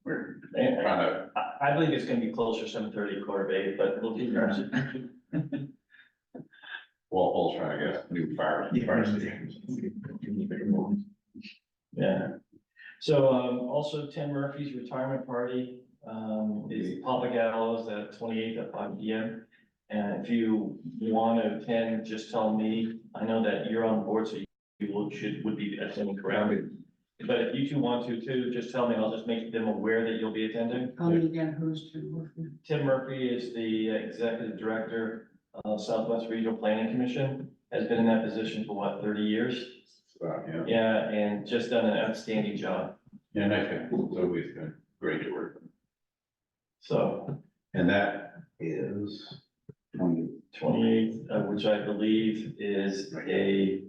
We're And trying to, I believe it's gonna be closer, 7:30, 7:45, but we'll do yours. Walpole's trying to get new fire stations. Yeah. So, also Tim Murphy's retirement party, is Papa Gallows at 28th at 5 p.m. And if you want to attend, just tell me. I know that you're on board, so would be attending, correct? But if you two want to too, just tell me, and I'll just make them aware that you'll be attending. Tell me again, who's to? Tim Murphy is the executive director of Southwest Regional Planning Commission, has been in that position for what, 30 years? Yeah, Yeah, and just done an outstanding job. yeah, nice guy. It's always been great to work with. So And that is 28th, which I believe is a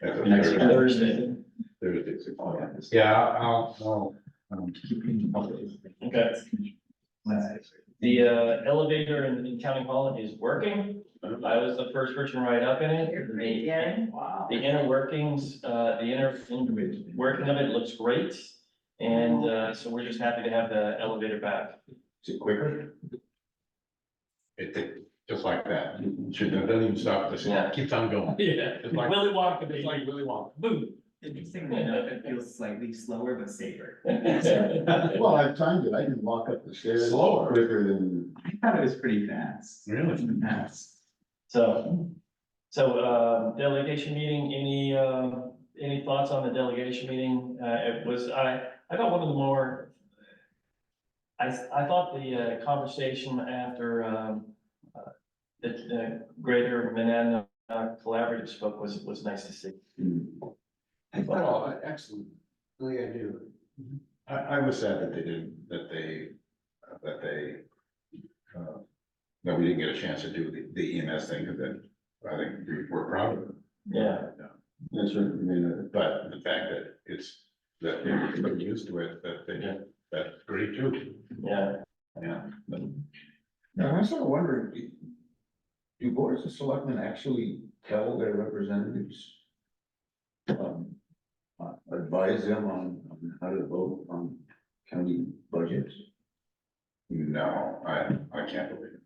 that's a next Thursday. Thursday. Thursday, 6 o'clock. Yeah, I'll Okay. The elevator in County Hall is working. I was the first person right up in it. You're great, Darren. Wow. The inner workings, the inner working of it looks great. And so we're just happy to have the elevator back. Is it quicker? It, just like that. It doesn't even stop, Yeah. keeps on going. Yeah, It's like- Willy Wonka, It's baby. like Willy Wonka. Boom. Interestingly enough, it feels slightly slower but safer. Well, I've timed it. I can walk up the stairs. Slower. Quicker than. I thought it was pretty fast. Really? Fast. So, delegation meeting, any thoughts on the delegation meeting? It was, I got one of the more, I thought the conversation after, the Greater Manana Collaborative spoke was nice to see. Oh, excellent. Really, I do. I was sad that they didn't, that we didn't get a chance to do the EMS thing, because then I think we're proud of it. Yeah. That's right, I mean, but the fact that that they're getting used to it, that's great too. Yeah. Yeah. Now, I'm sort of wondering, do boards of selectmen actually tell their representatives? Advise them on how to vote on county budgets? No, I can't believe it.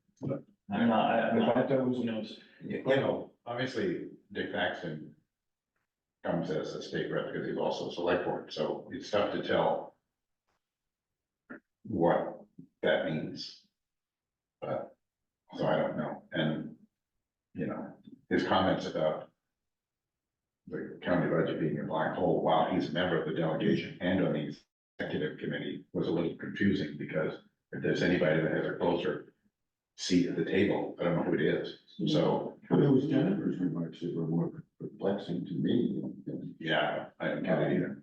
I'm not, those- who knows? You know, obviously Dick Paxton comes as a state rep because he's also select board, so it's tough to tell what that means. But, so I don't know, and, you know, his comments about the county budget being a black hole while he's a member of the delegation and on the executive committee was a little confusing, because if there's anybody that has a closer seat at the table, I don't know who it is, so. But it was Jennifer's remarks that were more perplexing to me. Yeah, I don't get it either.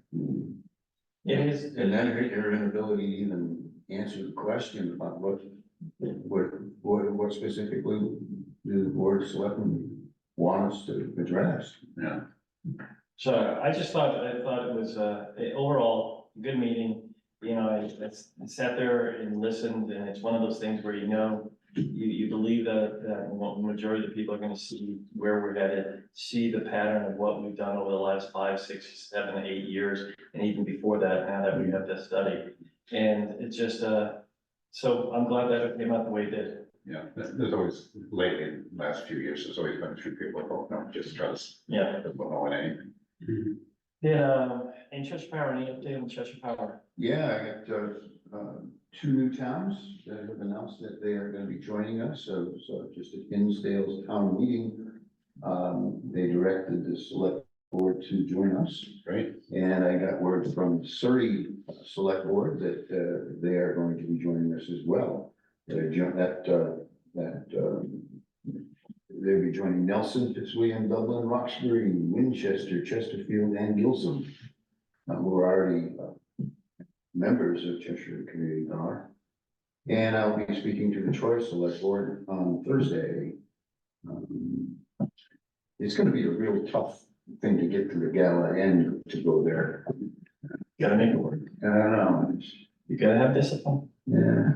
It is. And then her inability to even answer the question about what specifically the board of selectmen want us to address. Yeah. So I thought it was a overall good meeting. You know, I sat there and listened, and it's one of those things where you believe that the majority of the people are gonna see where we're headed, see the pattern of what we've done over the last 5, 6, 7, 8 years, and even before that, now that we have this study. And it's just, so I'm glad that it came out the way it did. Yeah, there's always, lately, in the last few years, there's always been a few people who don't just trust, Yeah. don't know anything. Yeah, and Cheshire Power, any update on Cheshire Power? Yeah, I got, two new towns that have announced that they are gonna be joining us, so just at Hinsdale's town meeting. They directed the select board to join us, Great. and I got word from Surrey Select Board that, they are going to be joining us as well. They'll be joining Nelson, Fitzwilliam, Dublin, Roxbury, Winchester, Chesterfield, and Gilsum. Who are already, members of Cheshire Community Power. And I'll be speaking to the Troy Select Board on Thursday. It's gonna be a real tough thing to get to the gala and to go there. Gotta make it work. I don't know, You gotta have discipline. yeah,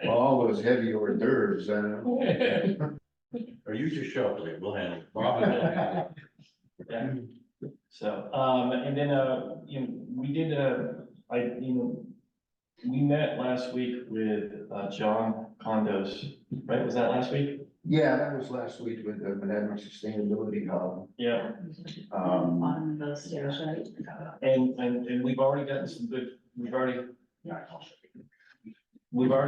all those heavy hors d'oeuvres, I don't know. Or you just show up late, we'll handle it. Bob and Bill handle it. Yeah. So, and then, you know, we did, we met last week with, John Condos, right? Was that last week? Yeah, that was last week with the Monadnock Sustainability Hub. Yeah. Bottom of those stairs, right? And we've already gotten some good, we've already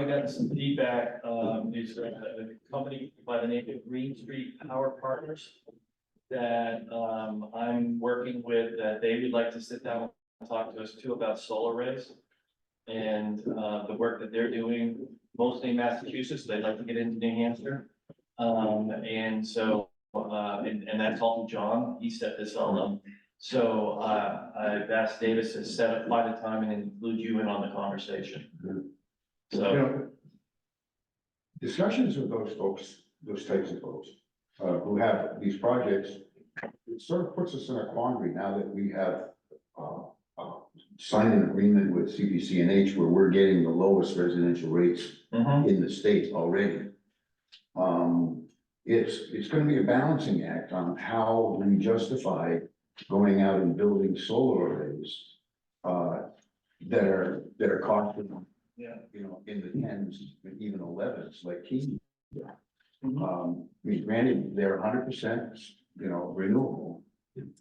gotten some feedback, there's a company by the name of Green Street Power Partners that, I'm working with, that they would like to sit down and talk to us too about solar arrays. And, the work that they're doing, mostly in Massachusetts, they'd like to get into New Hampshire. And so, and that's all John, he set this all up. So, I've asked Davis to set up, find a time and include you in on the conversation. You So, know, discussions with those folks, those types of folks, who have these projects, it sort of puts us in a quandary now that we have, signed an agreement with CPCNH where we're getting the lowest residential rates in the state already. It's gonna be a balancing act on how we justify going out and building solar arrays, that are costing, yeah. you know, in the tens, even elevens, like Keene. I mean, granted, they're 100%, you know, renewable.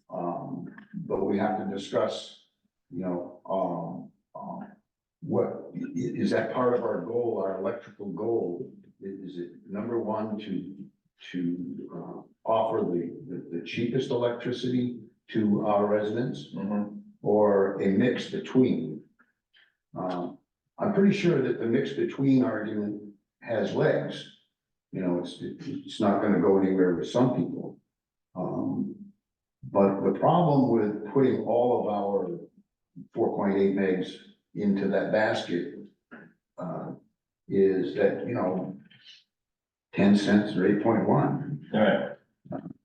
But we have to discuss, you know, what, is that part of our goal, our electrical goal? Is it number one to offer the cheapest electricity to our residents? Or a mix between? I'm pretty sure that the mix between argument has legs. You know, it's not gonna go anywhere with some people. But the problem with putting all of our 4.8 megs into that basket is that, you know, 10 cents or 8.1. All right.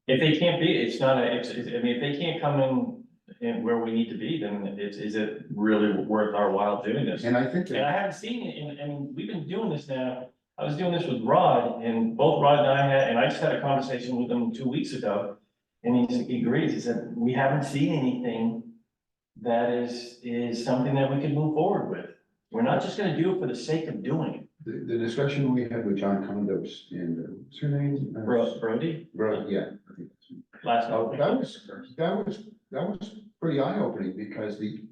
If they can't be, it's not a, I mean, if they can't come in where we need to be, then is it really worth our while doing this? And I think And that, I haven't seen it, and we've been doing this now. I was doing this with Rod, and both Rod and I just had a conversation with him 2 weeks ago. And he agrees, he said, we haven't seen anything that is something that we can move forward with. We're not just gonna do it for the sake of doing it. the discussion we had with John Condos and, what's her name? Brody, Yeah. I think that's- last Oh, week. that was pretty eye-opening because the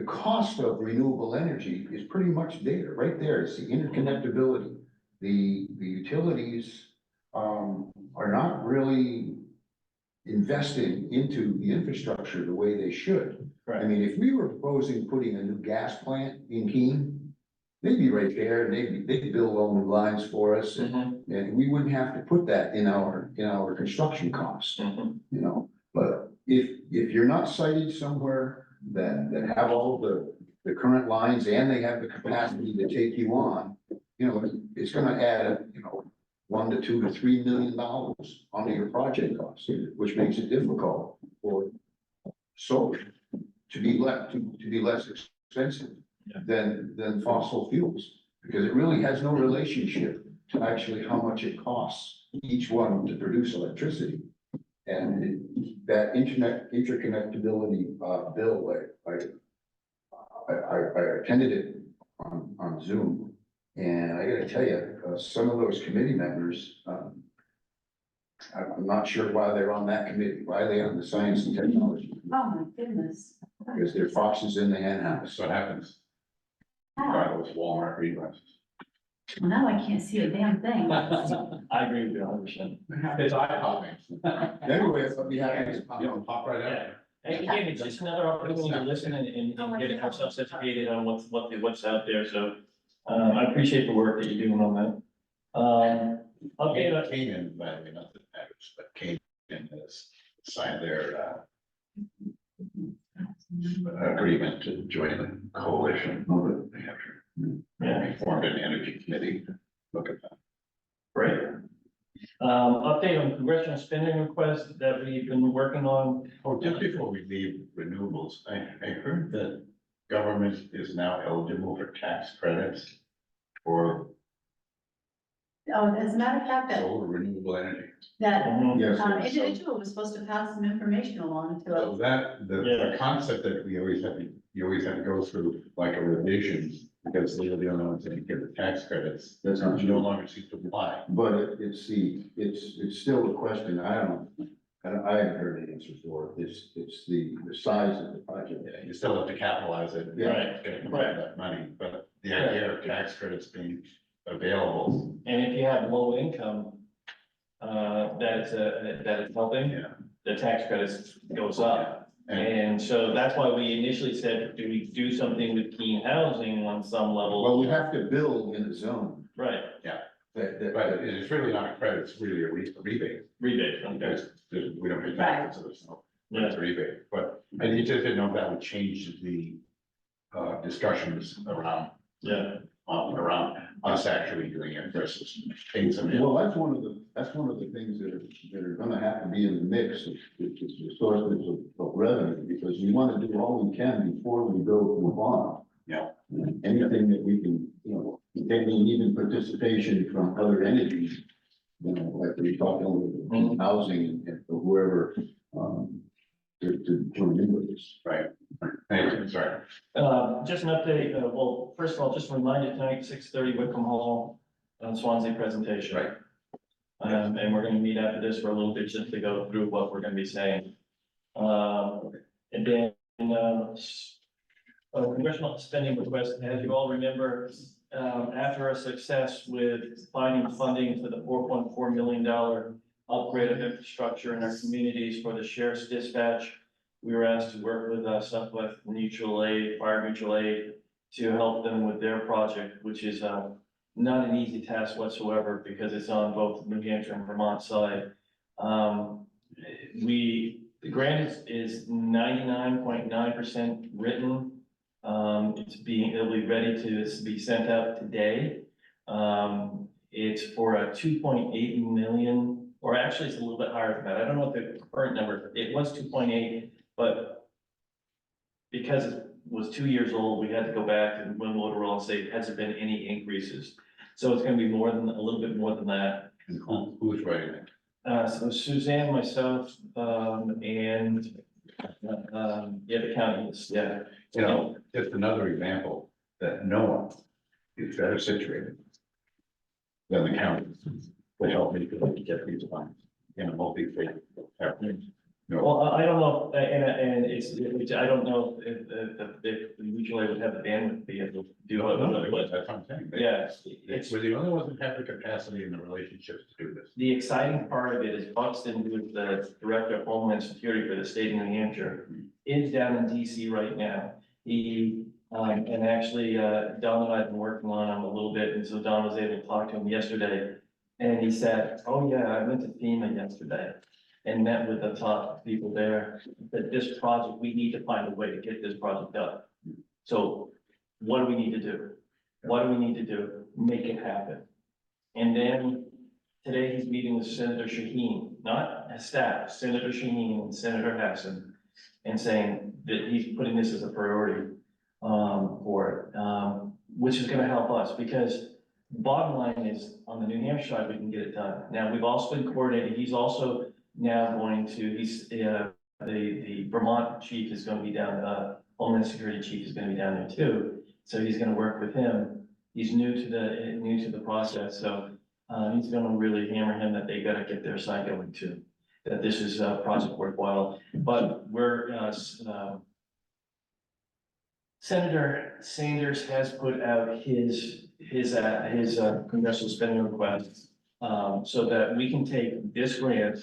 cost of renewable energy is pretty much there, right there. It's the interconnectability. The utilities are not really investing into the infrastructure the way they should. I mean, if we were proposing putting a new gas plant in Keene, they'd be right there and they'd build all new lines for us and we wouldn't have to put that in our construction costs, you know? But if you're not sited somewhere that have all the current lines and they have the capacity to take you on, you know, it's gonna add, you know, $1 to $2 to $3 million onto your project costs, which makes it difficult for solar to be less expensive than fossil fuels, because it really has no relationship to actually how much it costs each one to produce electricity. And that interconnectability bill, I attended it on Zoom. And I gotta tell you, some of those committee members, I'm not sure why they're on that committee, why are they on the science and technology? Oh, my goodness. Because they're foxes in the hen That's house. what happens. Wow. Buy those Walmart read glasses. Well, now I can't see a damn thing. I agree with you 100%. It's eye popping. Anyway, I'll be happy to, You know, pop right out. Yeah. And again, it's just another opportunity to listen and get ourselves educated on what's out there, so. I appreciate the work that you're doing on that. Okay, Canaan, by the way, not that matters, but Canaan has signed their agreement to join the coalition of New Hampshire. yeah, We formed an energy committee. Look at that. great. Update on congressional spending request that we've been working on. Oh, just before we leave renewables, I heard that government is now eligible for tax credits for Oh, as a matter of fact, solar renewable energy. that Yes. individual was supposed to pass some information along to So us. that, the concept that we always have to, you always have to go through like a revision, because they are the only ones that can get the tax credits. That's not Which no true. longer seem to apply. But it's still a question, I haven't heard the answer for it, it's the size of the project. Yeah, you still have to capitalize it. Yeah. It's gonna come out of that money, but the idea of tax credits being available, And if you have low income, that it's helping, yeah. the tax credits goes up. And And so that's why we initially said, do we do something with Keene Housing on some level? Well, we have to build in a zone Right, but it's really not a credit, it's really a rebate. rebate, okay. We don't pay taxes, so there's no, it's a rebate, but I just didn't know if that would change the discussions around, Yeah, around us actually doing it versus things. Well, that's one of the things that are gonna have to be in the mix of the sources of revenue, because we wanna do all we can before we go to a bond. Yeah. Anything that we can, taking even participation from other entities, like we talked about housing and whoever, to join in with this. Right, thank you, sorry. just an update, well, first of all, just a reminder tonight, 6:30 Wickham Hall, Swansea presentation. Right. And we're gonna meet after this for a little bit just to go through what we're gonna be saying. And then, congressional spending request, as you all remember, after our success with finding funding for the $4.4 million upgrade of infrastructure in our communities for the sheriff's dispatch, we were asked to work with Suffolk Mutual Aid, Fire Mutual Aid, to help them with their project, which is not an easy task whatsoever because it's on both New Hampshire and Vermont side. The grant is 99.9% written. It'll be ready to be sent out today. It's for a 2.8 million, or actually it's a little bit higher than that. I don't know what the current number, it was 2.8, but because it was 2 years old, we had to go back and win Motorola and say, has there been any increases? So it's gonna be more than, a little bit more than that. And who's writing it? So Suzanne, myself, and, the counties, yeah. You know, just another example that no one is better situated than the county to help me to get these funds in a multi-phase effort. No, Well, I don't know, and I don't know if the mutual aid would have the bandwidth to be able to do no, it, but that's what I'm saying. yeah, We're the only ones that have the capacity and the relationships to do this. the exciting part of it is Buxton, who is the director of Homeland Security for the state of New Hampshire, is down in DC right now. He, and actually, Don and I have been working on him a little bit, and so Don was able to talk to him yesterday. And he said, oh yeah, I went to FEMA yesterday and met with the top people there, that this project, we need to find a way to get this project done. So what do we need to do? What do we need to do? Make it happen. And then today he's meeting with Senator Shaheen, not his staff, Senator Shaheen and Senator Hassan, and saying that he's putting this as a priority for it, which is gonna help us because bottom line is on the New Hampshire side, we can get it done. Now, we've also been coordinating. He's also now going to, the Vermont chief is gonna be down, Homeland Security chief is gonna be down there too. So he's gonna work with him. He's new to the process, so he's gonna really hammer him that they gotta get their side going too. That this is a project worthwhile, but Senator Sanders has put out his congressional spending request, so that we can take this grant,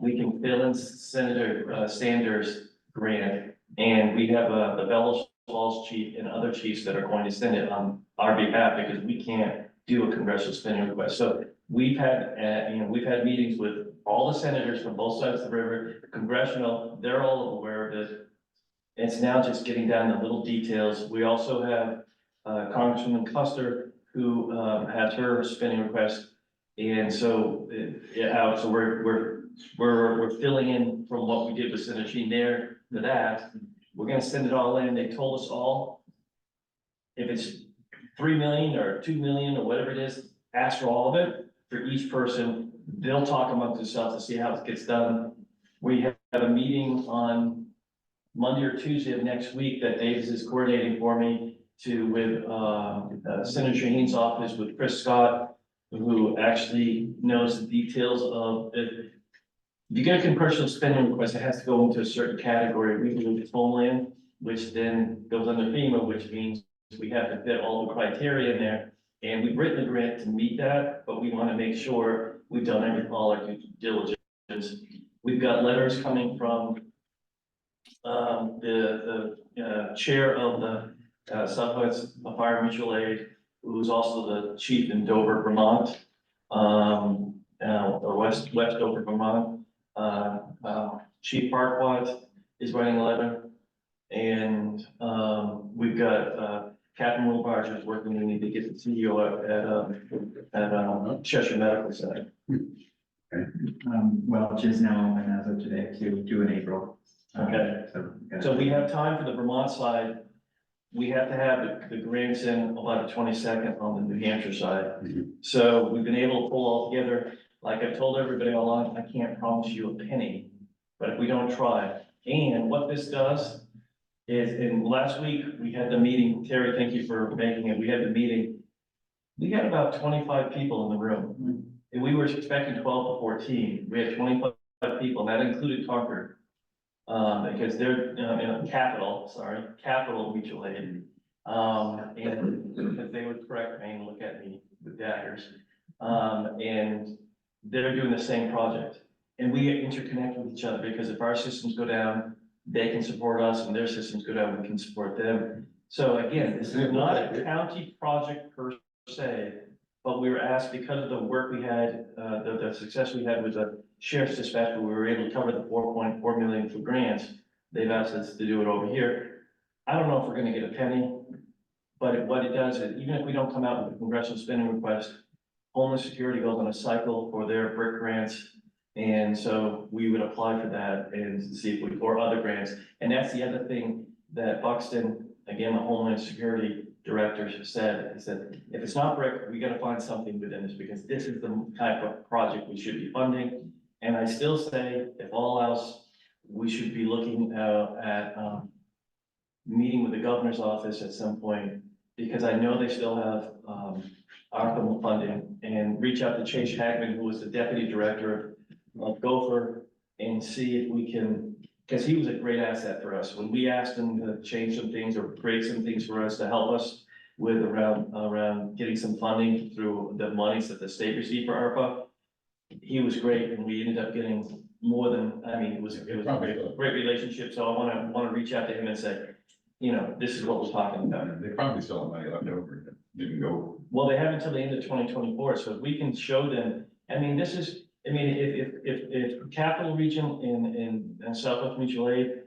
we can fill in Senator Sanders' grant, and we have the Bellows Falls chief and other chiefs that are going to send it on our behalf because we can't do a congressional spending request. So we've had, we've had meetings with all the senators from both sides of the river, congressional, they're all aware of it. It's now just getting down to little details. We also have Congresswoman Custer, who has her spending request. And so, so we're filling in from what we did with Senator Sheen there to that. We're gonna send it all in. They told us all, if it's 3 million or 2 million or whatever it is, ask for all of it. for each person. They'll talk amongst themselves to see how it gets done. We have a meeting on Monday or Tuesday of next week that Davis is coordinating for me with Senator Shaheen's office with Chris Scott, who actually knows the details of it. If you get a congressional spending request, it has to go into a certain category. We believe it's homeland, which then goes under FEMA, which means we have to fit all the criteria in there. And we've written a grant to meet that, but we want to make sure we've done all our due diligence. We've got letters coming from the chair of the Southwest Fire Mutual Aid, who's also the chief in Dover, Vermont, or West Dover, Vermont. Chief Farquaad is writing a letter, and we've got Captain Wilbarge is working. We need to get the CEO at Cheshire Medical Center. Welch is now, and as of today, due in April. Okay. So we have time for the Vermont side. We have to have the grants in about the 22nd on the New Hampshire side. So we've been able to pull all together. Like I've told everybody all along, I can't promise you a penny, but if we don't try. And what this does is, in last week, we had the meeting. Terry, thank you for making it. We had the meeting. We had about 25 people in the room. And we were expecting 12 to 14. We had 25 people, and that included Concord. Because they're, Capital Mutual Aid. And because they would correct me and look at me with daggers. And they're doing the same project. And we interconnect with each other, because if our systems go down, they can support us, and their systems go down, we can support them. So again, this is not a county project per se, but we were asked, because of the work we had, the success we had with the sheriff's dispatch, where we were able to cover the 4.4 million for grants. They've asked us to do it over here. I don't know if we're gonna get a penny, but what it does is, even if we don't come out with a congressional spending request, Homeland Security goes on a cycle for their brick grants. And so we would apply for that and see if we, or other grants. And that's the other thing that Buxton, again, the Homeland Security director said, he said, if it's not brick, we gotta find something within this, because this is the type of project we should be funding. And I still say, if all else, we should be looking at meeting with the governor's office at some point, because I know they still have ARPA funding, and reach out to Chase Hagman, who was the deputy director of Gopher, and see if we can, because he was a great asset for us. When we asked him to change some things or create some things for us to help us with around getting some funding through the monies that the state received for ARPA, he was great, and we ended up getting more than, I mean, it was a great relationship. So I want to reach out to him and say, you know, this is what we're talking about. They probably still have money left over, that didn't go. Well, they have until the end of 2024, so if we can show them, I mean, this is, I mean, if Capital Region and Southwest Mutual Aid,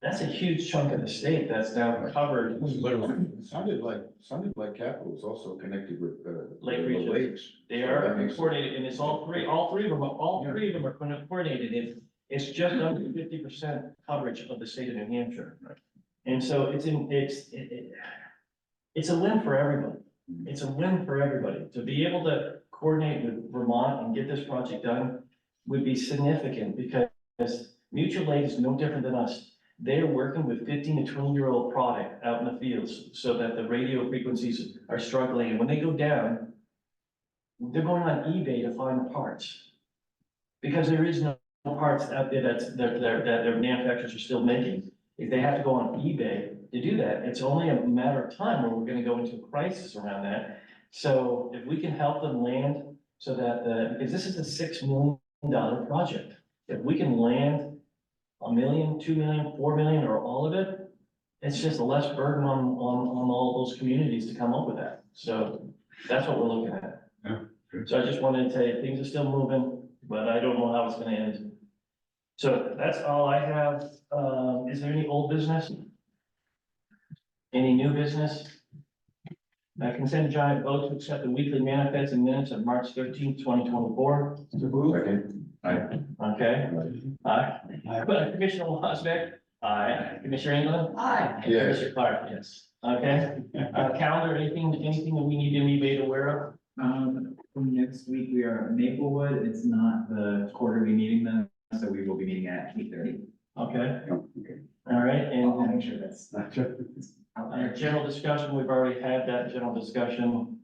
that's a huge chunk of the state that's now covered. It sounded like Capital was also connected with, Lake the Region. lakes. They So are that makes sense. coordinated, and it's all three of them are coordinated. It's just under 50% coverage of the state of New Hampshire. And so it's a win for everybody. It's a win for everybody. To be able to coordinate with Vermont and get this project done would be significant, because mutual aid is no different than us. They're working with 15 to 20-year-old product out in the fields, so that the radio frequencies are struggling. And when they go down, they're going on eBay to find parts, because there is no parts out there that their manufacturers are still making. If they have to go on eBay to do that, it's only a matter of time where we're gonna go into a crisis around that. So if we can help them land, so that because this is a $6 million project. If we can land $1 million, $2 million, $4 million, or all of it, it's just a less burden on all those communities to come up with that. So that's what we're looking at. Yeah, good. So I just wanted to tell you, things are still moving, but I don't know how it's gonna end. So that's all I have. Is there any old business? Any new business? I consent giant vote to accept the weekly manifest and minutes of March 13th, 2024. Second. Okay, aye. Commissioner Wasbeck? Aye. Commissioner England? Aye. Yes. Commissioner Clark? Yes. Okay, calendar, anything that we need to be made aware of? next week we are at Maplewood. It's not the quarterly meeting then, so we will be meeting at 8:30. Okay, Okay. all right, I'll and make sure that's not just. general discussion, we've already had that general discussion.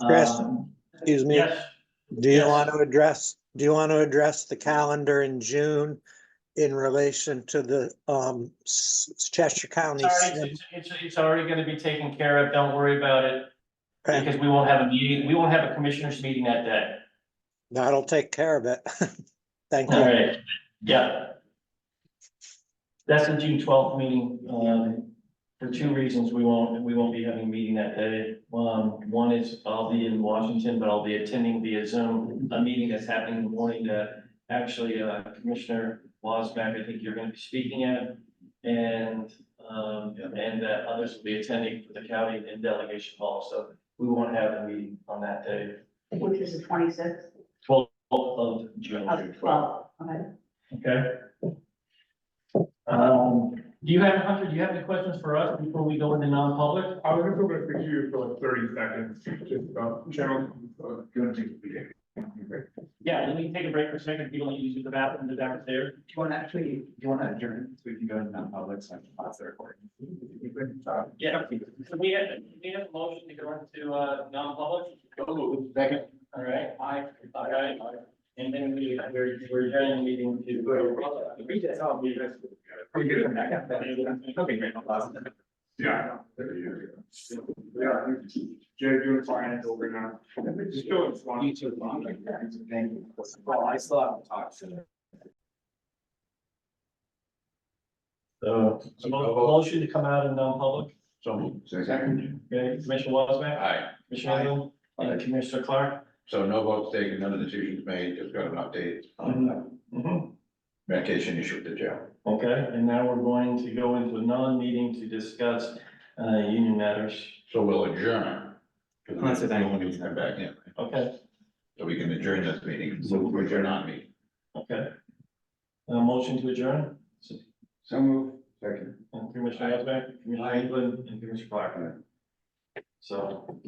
Chris, Um, Excuse me, Yes, do you yes. want to address the calendar in June in relation to the Cheshire County? sorry, it's already gonna be taken care of, don't worry about it, Okay, because we won't have a meeting, we won't have a commissioners meeting that day. that'll take care of it. Thank All you. right, yeah. That's the June 12th meeting, for two reasons, we won't be having a meeting that day. One is I'll be in Washington, but I'll be attending via Zoom, a meeting that's happening in the morning that actually, Commissioner Wasback, I think you're gonna be speaking at. And that others will be attending for the county in delegation hall, so we won't have a meeting on that day. Which is the 26th. 12th of June. Well, okay. Okay. Hunter, do you have any questions for us before we go into non-public? I was gonna go back to you for like 30 seconds, just, channel, Do you want to take a break? Yeah, let me take a break for a second. If you don't use the bathroom, the downstairs. Do you want to adjourn so we can go to non-public, so I can pause the recording? Yeah, so we have a motion to go into, non-public. Second. All right, all right. And then we're adjourning the meeting to. Okay, great. No pause. yeah. Yeah, Jay doing finance over now. Just doing fine. You too. Thank you. Well, I still have to talk to. So, motion to come out in non-public. So, Second. Okay, Commissioner Wasback, aye. Commissioner Engel, and Commissioner Clark. So no votes taken, none of the decisions made, just got an update on the Mhm. medication issue at the jail. Okay, and now we're going to go into a non-meeting to discuss, union matters. So we'll adjourn. Unless there's anyone who's come back in, Okay, so we can adjourn this meeting, so we're adjourn not meeting. okay. Motion to adjourn, So move. Second. and Commissioner Wasback, Commissioner England, and Commissioner Clark. So.